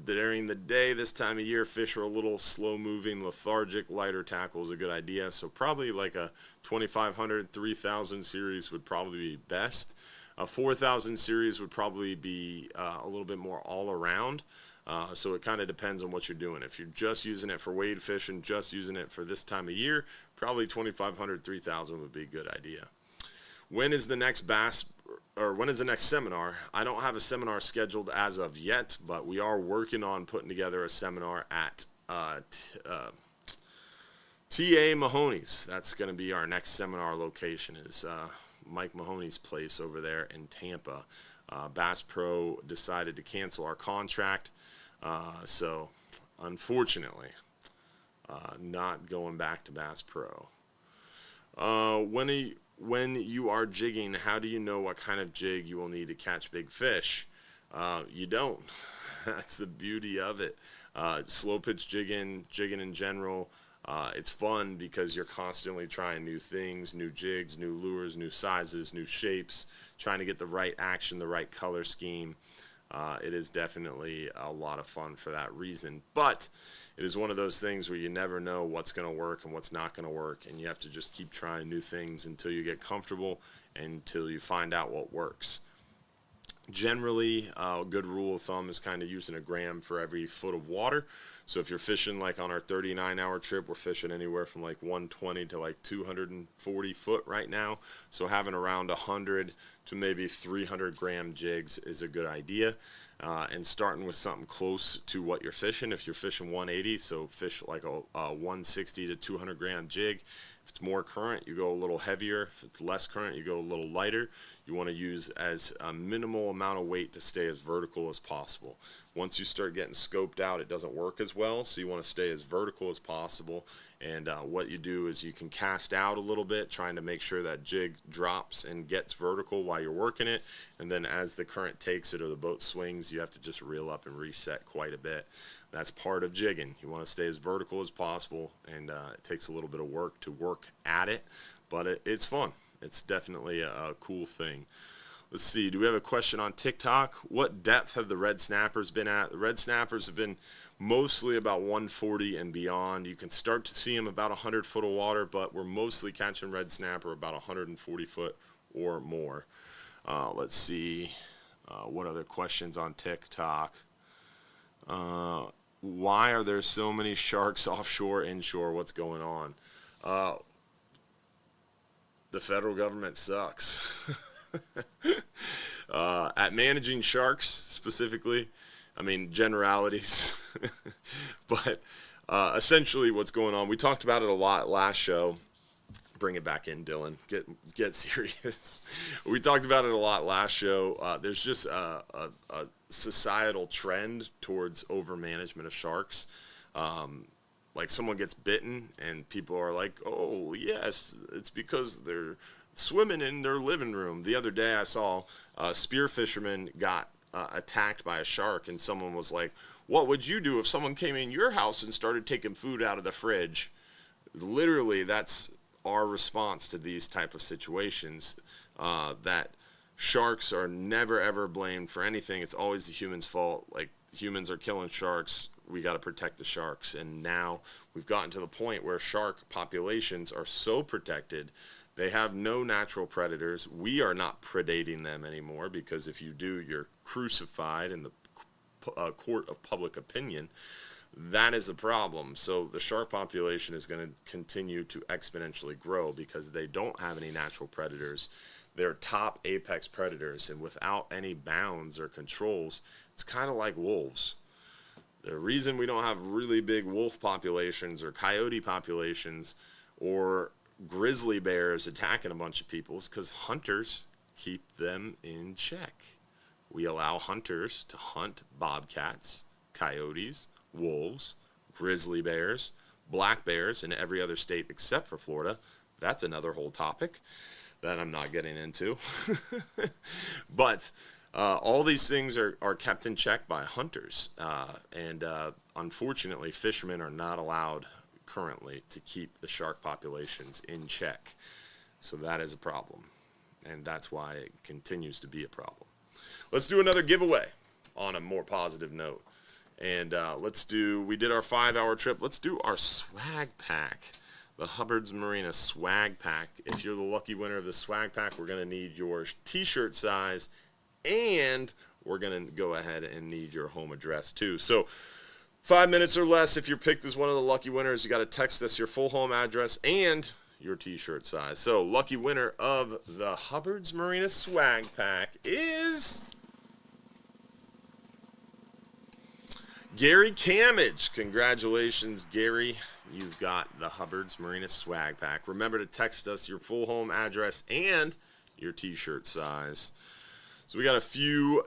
During the day, this time of year, fish are a little slow-moving, lethargic. Lighter tackle is a good idea. So probably like a 2500, 3000 series would probably be best. A 4000 series would probably be a little bit more all-around. So it kind of depends on what you're doing. If you're just using it for wade fishing, just using it for this time of year, probably 2,500, 3,000 would be a good idea. When is the next when is the next seminar? I don't have a seminar scheduled as of yet, but we are working on putting together a seminar at T.A. Mahoney's. That's going to be our next seminar location, is Mike Mahoney's place over there in Tampa. Bass Pro decided to cancel our contract, so unfortunately, not going back to Bass Pro. When you are jigging, how do you know what kind of jig you will need to catch big fish? You don't. That's the beauty of it. Slow pitch jigging in general, it's fun because you're constantly trying new things, new jigs, new lures, new sizes, new shapes, trying to get the right action, the right color scheme. It is definitely a lot of fun for that reason, but it is one of those things where you never know what's going to work and what's not going to work, and you have to just keep trying new things until you get comfortable, until you find out what works. Generally, a good rule of thumb is kind of using a gram for every foot of water. So if you're fishing like on our 39-hour trip, we're fishing anywhere from like 120 to like 240 foot right now. So having around 100 to maybe 300 gram jigs is a good idea. And starting with something close to what you're fishing. If you're fishing 180, so fish like a 160 to 200 gram jig. If it's more current, you go a little heavier. If it's less current, you go a little lighter. You want to use as a minimal amount of weight to stay as vertical as possible. Once you start getting scoped out, it doesn't work as well, so you want to stay as vertical as possible. And what you do is you can cast out a little bit, trying to make sure that jig drops and gets vertical while you're working it. And then as the current takes it or the boat swings, you have to just reel up and reset quite a bit. That's part of jigging. You want to stay as vertical as possible, and it takes a little bit of work to work at it, but it's fun. It's definitely a cool thing. Let's see, do we have a question on TikTok? What depth have the red snappers been at? The red snappers have been mostly about 140 and beyond. You can start to see them about 100 foot of water, but we're mostly catching red snapper about 140 foot or more. Let's see, what other questions on TikTok? Why are there so many sharks offshore, inshore? What's going on? The federal government sucks. At managing sharks specifically, I mean generalities, but essentially what's going on, we talked about it a lot last show. Bring it back in, Dylan. Get serious. We talked about it a lot last show. There's just a societal trend towards overmanagement of sharks. Like someone gets bitten and people are like, oh yes, it's because they're swimming in their living room. The other day I saw a spear fisherman got attacked by a shark, and someone was like, what would you do if someone came in your house and started taking food out of the fridge? Literally, that's our response to these type of situations, that sharks are never ever blamed for anything. It's always the human's fault. Like, humans are killing sharks, we got to protect the sharks. And now we've gotten to the point where shark populations are so protected, they have no natural predators. We are not predating them anymore, because if you do, you're crucified in the court of public opinion. That is the problem. So the shark population is going to continue to exponentially grow because they don't have any natural predators. They're top apex predators, and without any bounds or controls, it's kind of like wolves. The reason we don't have really big wolf populations or coyote populations or grizzly bears attacking a bunch of people is because hunters keep them in check. We allow hunters to hunt bobcats, coyotes, wolves, grizzly bears, black bears in every other state except for Florida. That's another whole topic that I'm not getting into. But all these things are kept in check by hunters. And unfortunately, fishermen are not allowed currently to keep the shark populations in check. So that is a problem. And that's why it continues to be a problem. Let's do another giveaway on a more positive note. And we did our 5-hour trip. Let's do our swag pack, the Hubbard's Marina swag pack. If you're the lucky winner of the swag pack, we're going to need your t-shirt size and we're going to go ahead and need your home address too. So 5 minutes or less, if you're picked as one of the lucky winners, you got to text us your full home address and your t-shirt size. So lucky winner of the Hubbard's Marina swag pack is Gary Camage. Congratulations, Gary. You've got the Hubbard's Marina swag pack. Remember to text us your full home address and your t-shirt size. So we got a few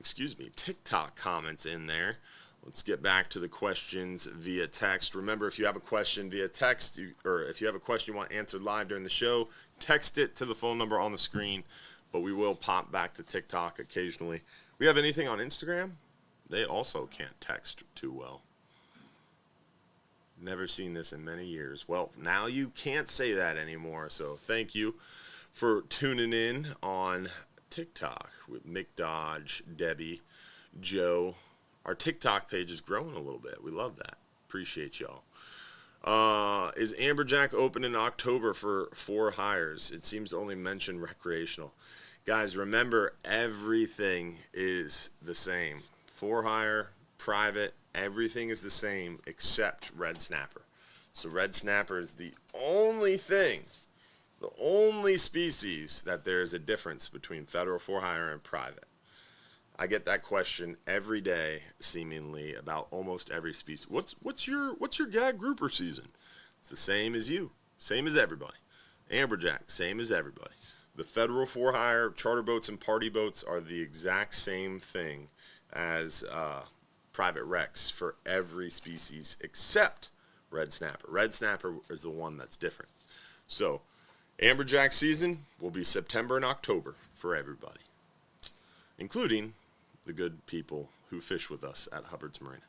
TikTok comments in there. Let's get back to the questions via text. Remember, if you have a question via text, or if you have a question you want answered live during the show, text it to the phone number on the screen, but we will pop back to TikTok occasionally. We have anything on Instagram? They also can't text too well. Never seen this in many years. Well, now you can't say that anymore, so thank you for tuning in on TikTok with Mick Dodge, Debbie, Joe. Our TikTok page is growing a little bit. We love that. Appreciate y'all. Is Amberjack open in October for hires? It seems to only mention recreational. Guys, remember, everything is the same. For hire, private, everything is the same except red snapper. So red snapper is the only thing, the only species that there is a difference between federal for hire and private. I get that question every day, seemingly, about almost every species. What's your gag grouper season? It's the same as you, same as everybody. Amberjack, same as everybody. The federal for hire, charter boats, and party boats are the exact same thing as private wrecks for every species except red snapper. Red snapper is the one that's different. So Amberjack season will be September and October for everybody, including the good people who fish with us at Hubbard's Marina.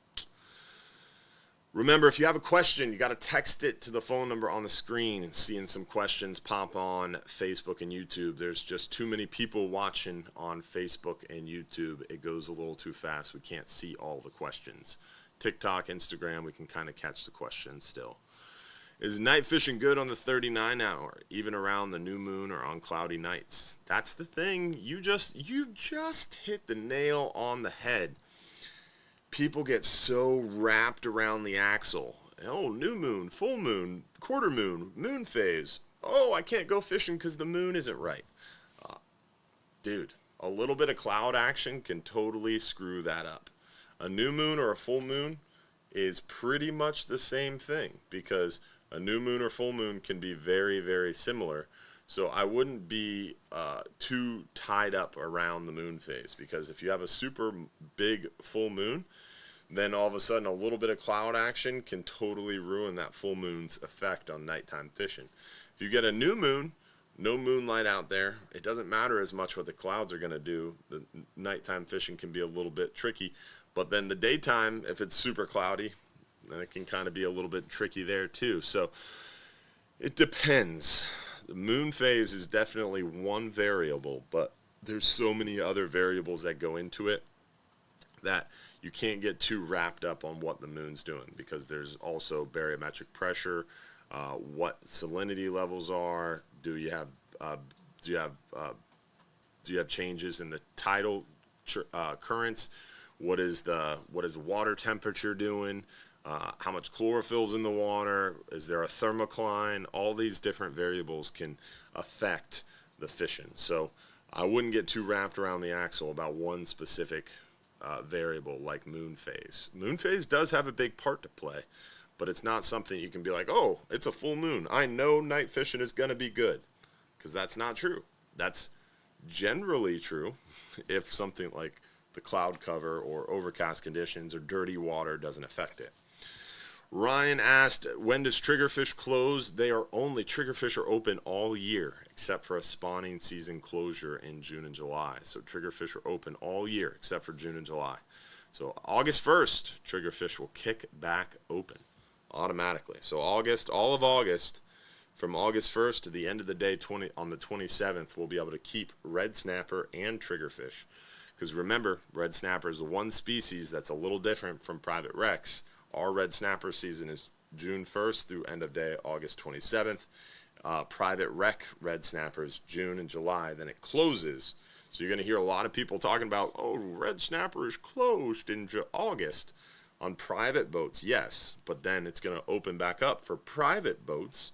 Remember, if you have a question, you got to text it to the phone number on the screen. And seeing some questions pop on Facebook and YouTube. There's just too many people watching on Facebook and YouTube. It goes a little too fast. We can't see all the questions. TikTok, Instagram, we can kind of catch the questions still. Is night fishing good on the 39 hour, even around the new moon or on cloudy nights? That's the thing. You just hit the nail on the head. People get so wrapped around the axle. Oh, new moon, full moon, quarter moon, moon phase. Oh, I can't go fishing because the moon isn't right. Dude, a little bit of cloud action can totally screw that up. A new moon or a full moon is pretty much the same thing, because a new moon or full moon can be very, very similar. So I wouldn't be too tied up around the moon phase, because if you have a super big full moon, then all of a sudden a little bit of cloud action can totally ruin that full moon's effect on nighttime fishing. If you get a new moon, no moonlight out there, it doesn't matter as much what the clouds are going to do. The nighttime fishing can be a little bit tricky, but then the daytime, if it's super cloudy, then it can kind of be a little bit tricky there too. So it depends. The moon phase is definitely one variable, but there's so many other variables that go into it that you can't get too wrapped up on what the moon's doing, because there's also barometric pressure, what salinity levels are. Do you have changes in the tidal currents? What is the water temperature doing? How much chlorophyll's in the water? Is there a thermocline? All these different variables can affect the fishing. So I wouldn't get too wrapped around the axle about one specific variable like moon phase. Moon phase does have a big part to play, but it's not something you can be like, oh, it's a full moon, I know night fishing is going to be good, because that's not true. That's generally true if something like the cloud cover or overcast conditions or dirty water doesn't affect it. Ryan asked, when does triggerfish close? Triggerfish are open all year except for a spawning season closure in June and July. So triggerfish are open all year except for June and July. So August 1st, triggerfish will kick back open automatically. So all of August, from August 1st to the end of the day on the 27th, we'll be able to keep red snapper and triggerfish. Because remember, red snapper is the one species that's a little different from private wrecks. Our red snapper season is June 1st through end of day August 27th. Private wreck red snapper is June and July. Then it closes So you're going to hear a lot of people talking about, oh, red snapper is closed in August. On private boats, yes, but then it's going to open back up for private boats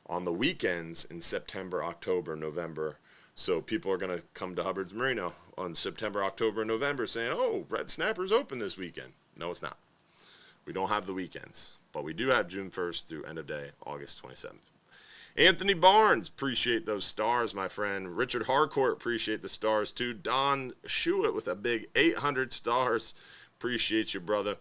on the weekends in September, October, November. So people are going to come to Hubbard's Marina on September, October, and November saying, oh, red snapper's open this weekend. No, it's not. We don't have the weekends, but we do have June 1st through end of day, August 27th. Anthony Barnes, appreciate those stars, my friend. Richard Harcourt, appreciate the stars too. Don Schuett with a big 800 stars. Appreciate you, brother.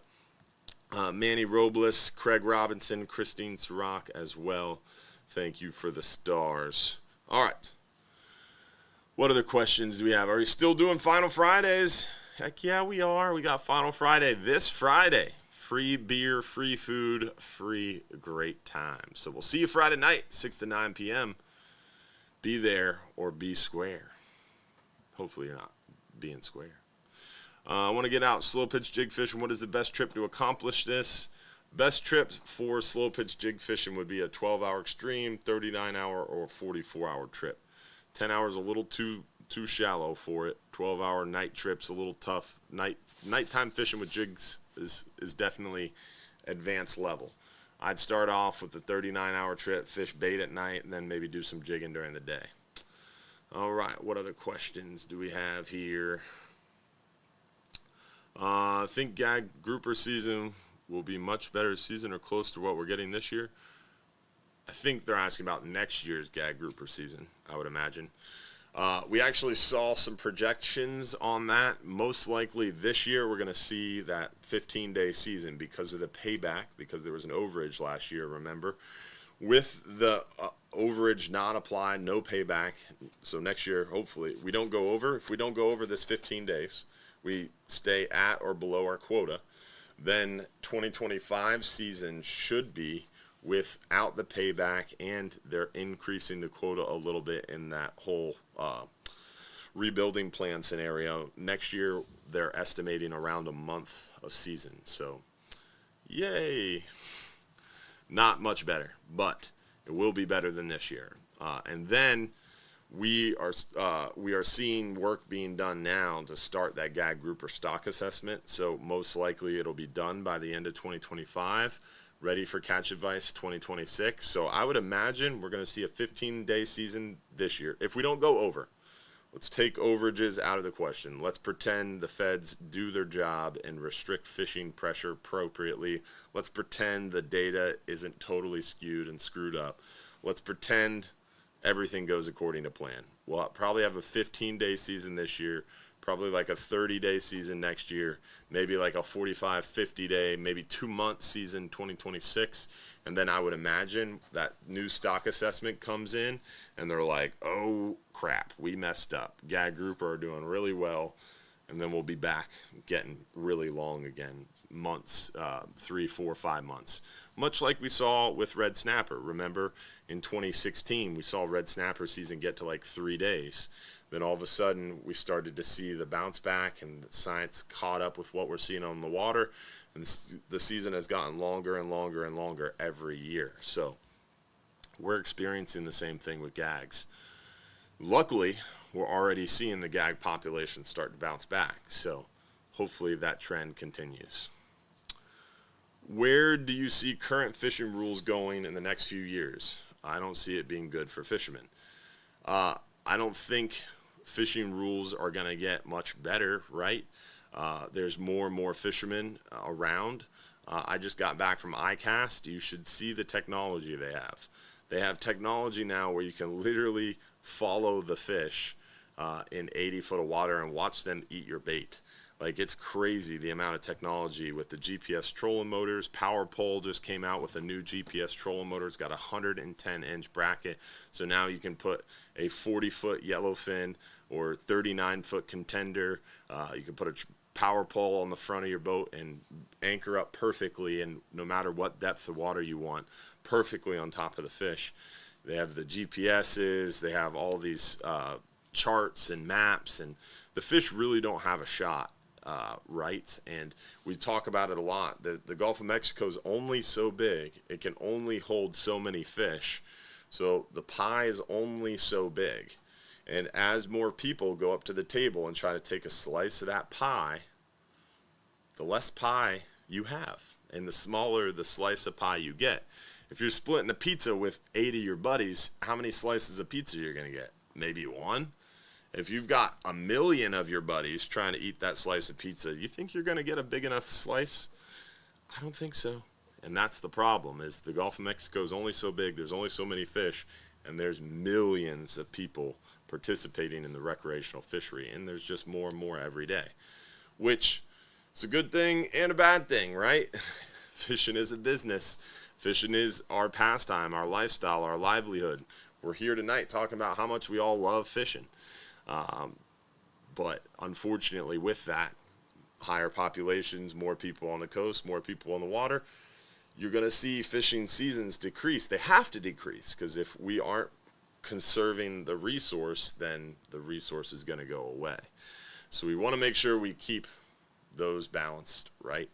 Manny Robles, Craig Robinson, Christine Sirach as well. Thank you for the stars. All right. What other questions do we have? Are we still doing Final Fridays? Heck yeah, we are. We got Final Friday this Friday. Free beer, free food, free great time. So we'll see you Friday night, 6 to 9 p.m. Be there or be square. Hopefully you're not being square. I want to get out slow pitch jig fishing. What is the best trip to accomplish this? Best trips for slow pitch jig fishing would be a 12-hour extreme, 39-hour, or 44-hour trip. 10 hours a little too shallow for it. 12-hour night trips a little tough. Nighttime fishing with jigs is definitely advanced level. I'd start off with the 39-hour trip, fish bait at night, and then maybe do some jigging during the day. All right, what other questions do we have here? I think gag grouper season will be much better season or close to what we're getting this year. I think they're asking about next year's gag grouper season, I would imagine. We actually saw some projections on that. Most likely this year we're going to see that 15-day season because of the payback, because there was an overage last year, remember? With the overage not applied, no payback. So next year, hopefully, we don't go over. If we don't go over this 15 days, we stay at or below our quota, then 2025 season should be without the payback, and they're increasing the quota a little bit in that whole rebuilding plan scenario. Next year, they're estimating around a month of season. So, yay! Not much better, but it will be better than this year. And then we are seeing work being done now to start that gag grouper stock assessment. So most likely it'll be done by the end of 2025, ready for catch advice 2026. So I would imagine we're going to see a 15-day season this year. If we don't go over, let's take overages out of the question. Let's pretend the feds do their job and restrict fishing pressure appropriately. Let's pretend the data isn't totally skewed and screwed up. Let's pretend everything goes according to plan. We'll probably have a 15-day season this year, probably like a 30-day season next year, maybe like a 45, 50-day, maybe 2-month season 2026. And then I would imagine that new stock assessment comes in and they're like, oh crap, we messed up. Gag grouper are doing really well. And then we'll be back getting really long again, months, 3, 4, 5 months. Much like we saw with red snapper. Remember, in 2016, we saw red snapper season get to like 3 days. Then all of a sudden, we started to see the bounce back, and the science caught up with what we're seeing on the water. And the season has gotten longer and longer and longer every year. So we're experiencing the same thing with gags. Luckily, we're already seeing the gag population start to bounce back. So hopefully that trend continues. Where do you see current fishing rules going in the next few years? I don't see it being good for fishermen. I don't think fishing rules are going to get much better, right? There's more and more fishermen around. I just got back from ICAST. You should see the technology they have. They have technology now where you can literally follow the fish in 80 foot of water and watch them eat your bait. Like, it's crazy the amount of technology with the GPS trolling motors. Power Pole just came out with a new GPS trolling motor. It's got a 110-inch bracket. So now you can put a 40-foot yellowfin or 39-foot contender. You can put a power pole on the front of your boat and anchor up perfectly, and no matter what depth of water you want, perfectly on top of the fish. They have the GPSs. They have all these charts and maps, and the fish really don't have a shot. Right, and we talk about it a lot. The Gulf of Mexico is only so big; it can only hold so many fish. So the pie is only so big, And as more people go up to the table and try to take a slice of that pie, the less pie you have, and the smaller the slice of pie you get. If you're splitting a pizza with 8 of your buddies, how many slices of pizza you're going to get? Maybe one. If you've got 1 million of your buddies trying to eat that slice of pizza, you think you're going to get a big enough slice? I don't think so. And that's the problem, is the Gulf of Mexico is only so big, there's only so many fish, and there's millions of people participating in the recreational fishery, and there's just more and more every day, which is a good thing and a bad thing, right? Fishing is a business. Fishing is our pastime, our lifestyle, our livelihood. We're here tonight talking about how much we all love fishing. But unfortunately with that, higher populations, more people on the coast, more people on the water, you're going to see fishing seasons decrease. They have to decrease, because if we aren't conserving the resource, then the resource is going to go away. So we want to make sure we keep those balanced, right?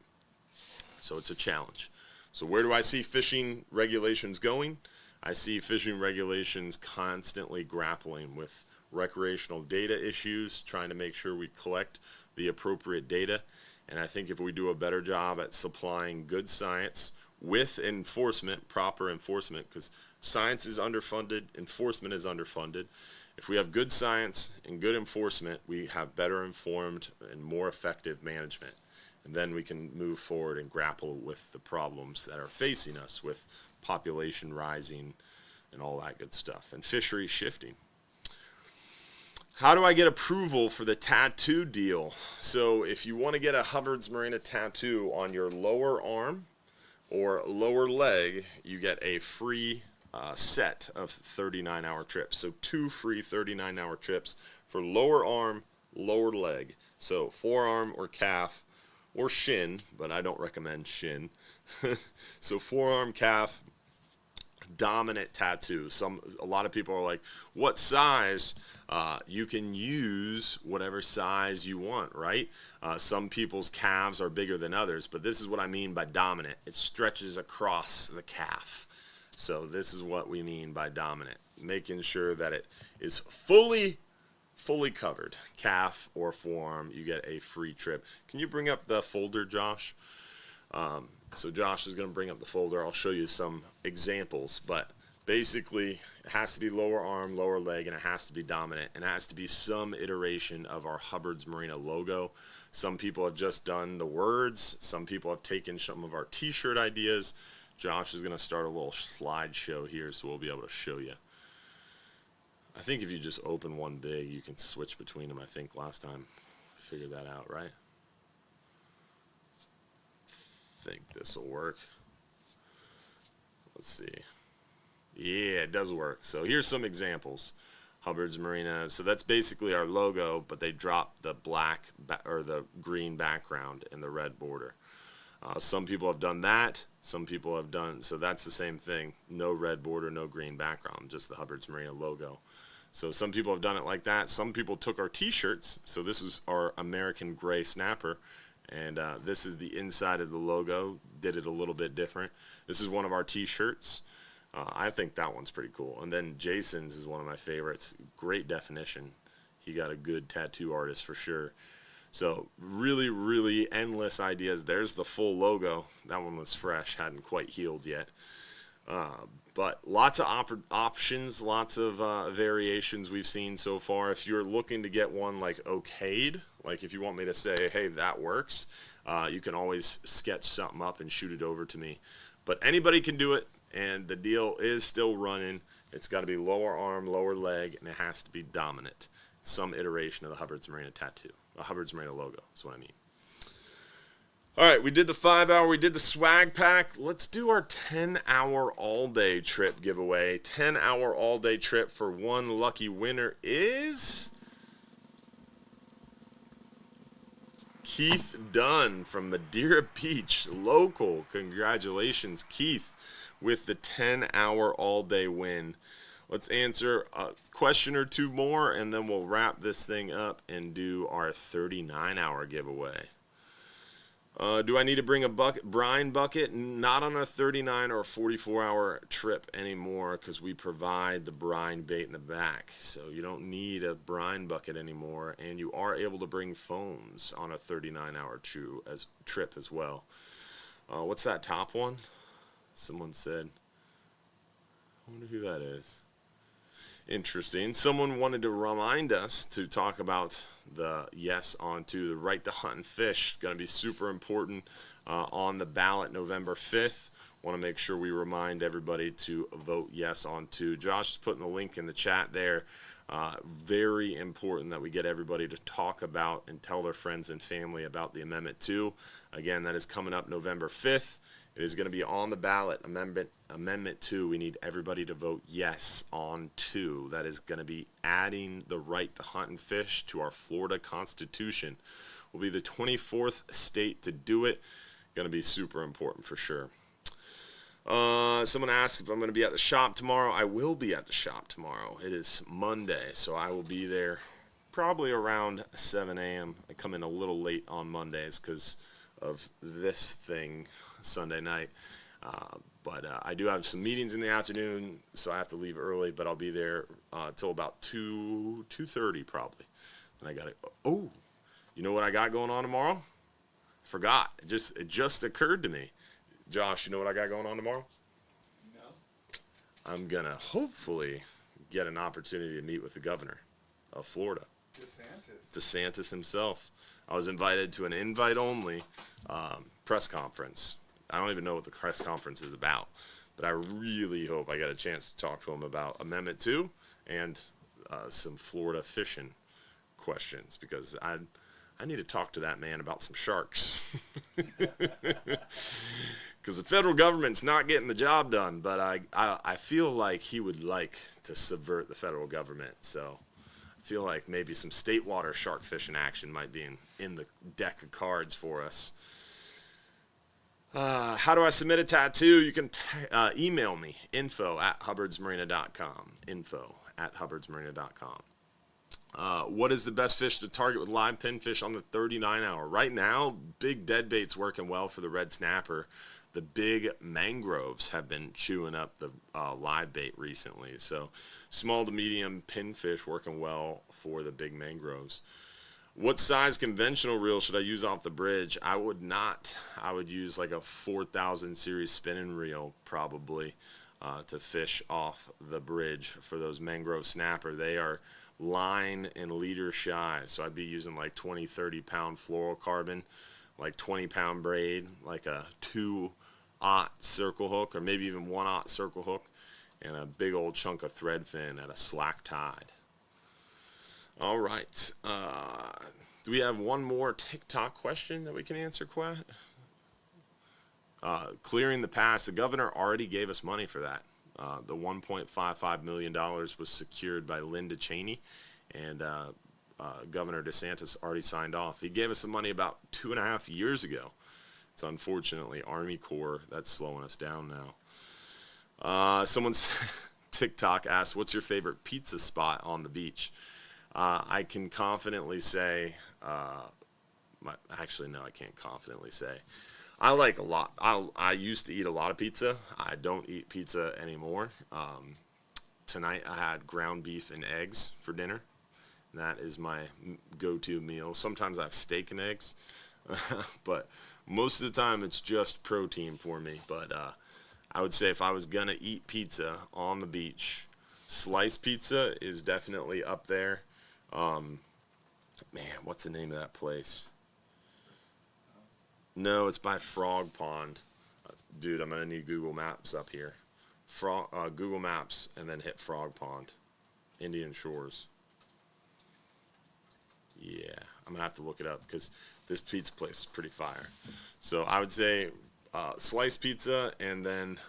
So it's a challenge. So where do I see fishing regulations going? I see fishing regulations constantly grappling with recreational data issues, trying to make sure we collect the appropriate data. And I think if we do a better job at supplying good science with enforcement, proper enforcement, because science is underfunded, enforcement is underfunded. If we have good science and good enforcement, we have better informed and more effective management. And then we can move forward and grapple with the problems that are facing us with population rising and all that good stuff, and fishery shifting. How do I get approval for the tattoo deal? So if you want to get a Hubbard's Marina tattoo on your lower arm or lower leg, you get a free set of 39-hour trips. So 2 free 39-hour trips for lower arm, lower leg. So forearm or calf or shin, but I don't recommend shin. So forearm, calf, dominant tattoo. A lot of people are like, what size? You can use whatever size you want, right? Some people's calves are bigger than others, but this is what I mean by dominant. It stretches across the calf. So this is what we mean by dominant, making sure that it is fully covered. Calf or forearm, you get a free trip. Can you bring up the folder, Josh? So Josh is going to bring up the folder. I'll show you some examples, but basically it has to be lower arm, lower leg, and it has to be dominant, and it has to be some iteration of our Hubbard's Marina logo. Some people have just done the words. Some people have taken some of our t-shirt ideas. Josh is going to start a little slideshow here, so we'll be able to show you. I think if you just open one big, you can switch between them. I think last time I figured that out, right? I think this will work. Let's see. Yeah, it does work. So here's some examples. Hubbard's Marina. So that's basically our logo, but they dropped the black or the green background and the red border. Some people have done that. Some people have done, so that's the same thing. No red border, no green background, just the Hubbard's Marina logo. So some people have done it like that. Some people took our t-shirts. So this is our American gray snapper. And this is the inside of the logo. Did it a little bit different. This is one of our t-shirts. I think that one's pretty cool. And then Jason's is one of my favorites. Great definition. He got a good tattoo artist for sure. So really, really endless ideas. There's the full logo. That one was fresh, hadn't quite healed yet. But lots of options, lots of variations we've seen so far. If you're looking to get one like okayed, like if you want me to say, hey, that works, you can always sketch something up and shoot it over to me. But anybody can do it, and the deal is still running. It's got to be lower arm, lower leg, and it has to be dominant. Some iteration of the Hubbard's Marina tattoo. The Hubbard's Marina logo is what I mean. All right, we did the 5-hour, we did the swag pack. Let's do our 10-hour all-day trip giveaway. 10-hour all-day trip for one lucky winner is Keith Dunn from Madeira Beach, local. Congratulations, Keith, with the 10-hour all-day win. Let's answer a question or two more, and then we'll wrap this thing up and do our 39-hour giveaway. Do I need to bring a brine bucket? Not on a 39 or 44-hour trip anymore, because we provide the brine bait in the back. So you don't need a brine bucket anymore, and you are able to bring phones on a 39-hour trip as well. What's that top one? Someone said. I wonder who that is. Interesting. Someone wanted to remind us to talk about the yes onto the right to hunt and fish. Going to be super important on the ballot November 5th. Want to make sure we remind everybody to vote yes onto. Josh is putting the link in the chat there. Very important that we get everybody to talk about and tell their friends and family about the Amendment 2. Again, that is coming up November 5th. It is going to be on the ballot, Amendment 2. We need everybody to vote yes on 2. That is going to be adding the right to hunt and fish to our Florida Constitution. We'll be the 24th state to do it. Going to be super important for sure. Someone asked if I'm going to be at the shop tomorrow. I will be at the shop tomorrow. It is Monday, so I will be there probably around 7 a.m. I come in a little late on Mondays because of this thing Sunday night. But I do have some meetings in the afternoon, so I have to leave early, but I'll be there till about 2:30 probably. And I got it. Oh, you know what I got going on tomorrow? Forgot. It just occurred to me. Josh, you know what I got going on tomorrow? No. I'm going to hopefully get an opportunity to meet with the governor of Florida. DeSantis himself. I was invited to an invite-only press conference. I don't even know what the press conference is about, but I really hope I get a chance to talk to him about Amendment 2 and some Florida fishing questions, because I need to talk to that man about some sharks. Because the federal government's not getting the job done, but I feel like he would like to subvert the federal government, so I feel like maybe some state water shark fishing action might be in the deck of cards for us. How do I submit a tattoo? You can email me, info@hubbardsmarina.com, info@hubbardsmarina.com. What is the best fish to target with live pinfish on the 39-hour? Right now, big dead bait's working well for the red snapper. The big mangroves have been chewing up the live bait recently. So small to medium pinfish working well for the big mangroves. What size conventional reel should I use off the bridge? I would not. I would use like a 4,000 series spinning reel probably to fish off the bridge for those mangrove snapper. They are line and leader shy, so I'd be using like 20, 30 pound fluorocarbon, like 20 pound braid, like a 2-aught circle hook, or maybe even 1-aught circle hook, and a big old chunk of thread fin at a slack tide. All right. Do we have one more TikTok question that we can answer, clearing the pass. The governor already gave us money for that. The $1.55 million was secured by Linda Cheney, and Governor DeSantis already signed off. He gave us the money about 2.5 years ago. It's unfortunately Army Corps that's slowing us down now. Someone's TikTok asked, what's your favorite pizza spot on the beach? I can confidently say, actually, no, I can't confidently say. I like a lot. I used to eat a lot of pizza. I don't eat pizza anymore. Tonight I had ground beef and eggs for dinner. That is my go-to meal. Sometimes I have steak and eggs, but most of the time it's just protein for me. But I would say if I was going to eat pizza on the beach, sliced pizza is definitely up there. Man, what's the name of that place? No, it's by Frog Pond. Dude, I'm going to need Google Maps up here. Google Maps, and then hit Frog Pond. Indian Shores. Yeah, I'm going to have to look it up because this pizza place is pretty fire. So I would say sliced pizza and then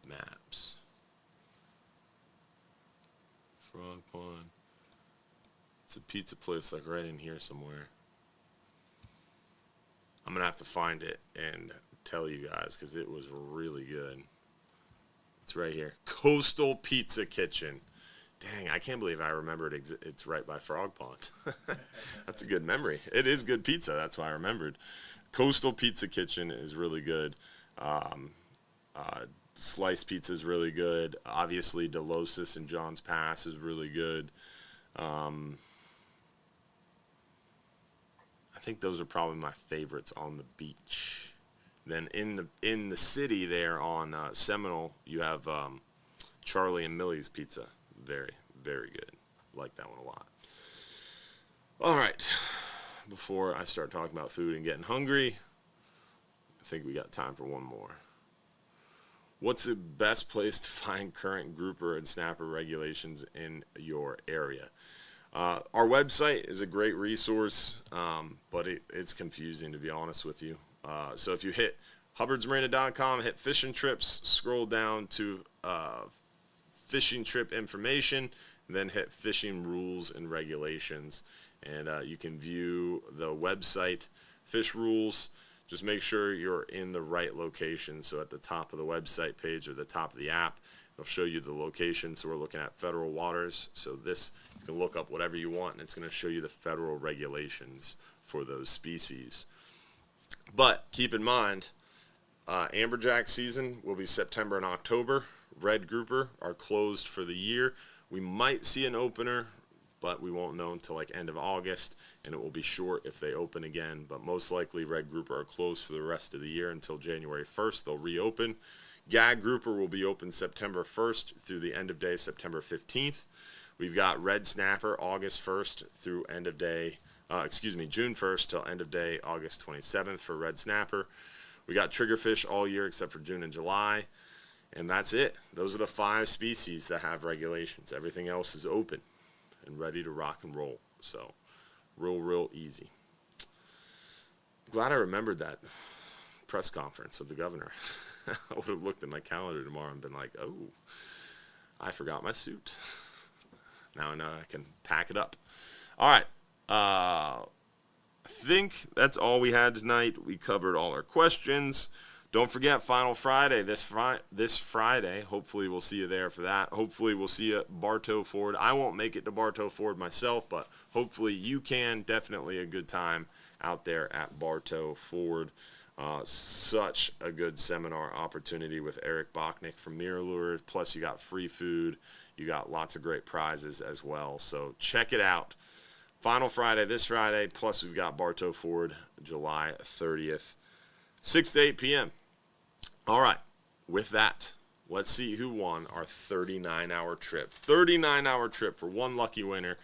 maps. Frog Pond. It's a pizza place like right in here somewhere. I'm going to have to find it and tell you guys because it was really good. It's right here. Coastal Pizza Kitchen. Dang, I can't believe I remembered it's right by Frog Pond. That's a good memory. It is good pizza. That's why I remembered. Coastal Pizza Kitchen is really good. Slice Pizza is really good. Obviously, Delosis and John's Pass is really good. I think those are probably my favorites on the beach. Then in the city there on Seminole, you have Charlie and Millie's Pizza. Very, very good. Like that one a lot. All right. Before I start talking about food and getting hungry, I think we got time for one more. What's the best place to find current grouper and snapper regulations in your area? Our website is a great resource, but it's confusing, to be honest with you. So if you hit hubbardsmarina.com, hit fishing trips, scroll down to fishing trip information, and then hit fishing rules and regulations. And you can view the website fish rules. Just make sure you're in the right location. So at the top of the website page or the top of the app, it'll show you the location. So we're looking at federal waters. So this, you can look up whatever you want, and it's going to show you the federal regulations for those species. But keep in mind, amberjack season will be September and October. Red grouper are closed for the year. We might see an opener, but we won't know until like end of August, and it will be short if they open again. But most likely red grouper are closed for the rest of the year until January 1st. They'll reopen. Gag grouper will be open September 1st through the end of day September 15th. We've got red snapper August 1st through end of day, June 1st till end of day August 27th for red snapper. We got triggerfish all year except for June and July. And that's it. Those are the 5 species that have regulations. Everything else is open and ready to rock and roll. So real easy. Glad I remembered that press conference with the governor. I would have looked at my calendar tomorrow and been like, oh, I forgot my suit. Now I know I can pack it up. All right. I think that's all we had tonight. We covered all our questions. Don't forget, Final Friday, this Friday. Hopefully we'll see you there for that. Hopefully we'll see you at Bartow Ford. I won't make it to Bartow Ford myself, but hopefully you can. Definitely a good time out there at Bartow Ford. Such a good seminar opportunity with Eric Bachnick from Mirror. Plus you got free food. You got lots of great prizes as well. So check it out. Final Friday, this Friday. Plus we've got Bartow Ford July 30th, 6 to 8 p.m. All right, with that, let's see who won our 39-hour trip. 39-hour trip for one lucky winner.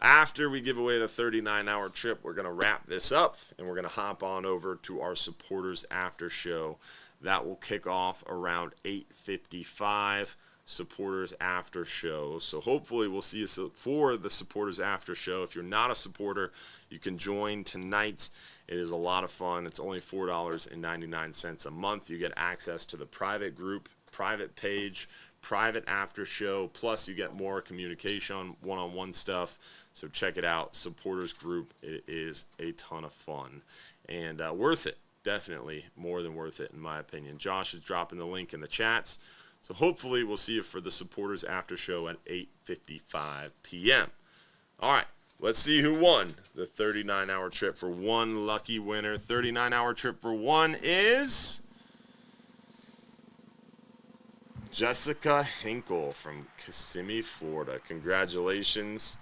After we give away the 39-hour trip, we're going to wrap this up, and we're going to hop on over to our supporters after show. That will kick off around 8:55, supporters after show. So hopefully we'll see you for the supporters after show. If you're not a supporter, you can join tonight. It is a lot of fun. It's only $4.99 a month. You get access to the private group, private page, private after show, plus you get more communication, one-on-one stuff. So check it out. Supporters group. It is a ton of fun and worth it. Definitely more than worth it in my opinion. Josh is dropping the link in the chats. So hopefully we'll see you for the supporters after show at 8:55 p.m. All right. Let's see who won the 39-hour trip for one lucky winner. 39-hour trip for one is Jessica Hinkle from Kissimmee, Florida. Congratulations,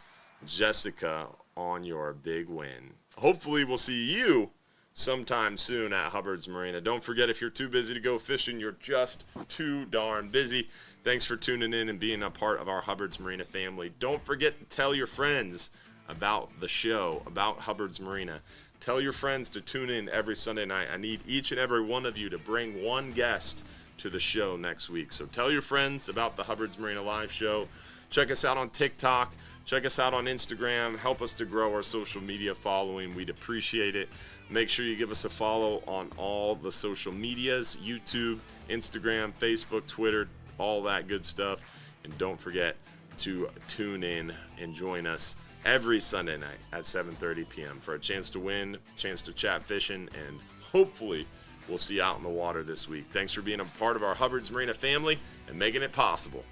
Jessica, on your big win. Hopefully we'll see you sometime soon at Hubbard's Marina. Don't forget, if you're too busy to go fishing, you're just too darn busy. Thanks for tuning in and being a part of our Hubbard's Marina family. Don't forget to tell your friends about the show, about Hubbard's Marina. Tell your friends to tune in every Sunday night. I need each and every one of you to bring one guest to the show next week. So tell your friends about the Hubbard's Marina live show. Check us out on TikTok. Check us out on Instagram. Help us to grow our social media following. We'd appreciate it. Make sure you give us a follow on all the social medias, YouTube, Instagram, Facebook, Twitter, all that good stuff. And don't forget to tune in and join us every Sunday night at 7:30 p.m. for a chance to win, chance to chat fishing, and hopefully we'll see you out in the water this week. Thanks for being a part of our Hubbard's Marina family and making it possible.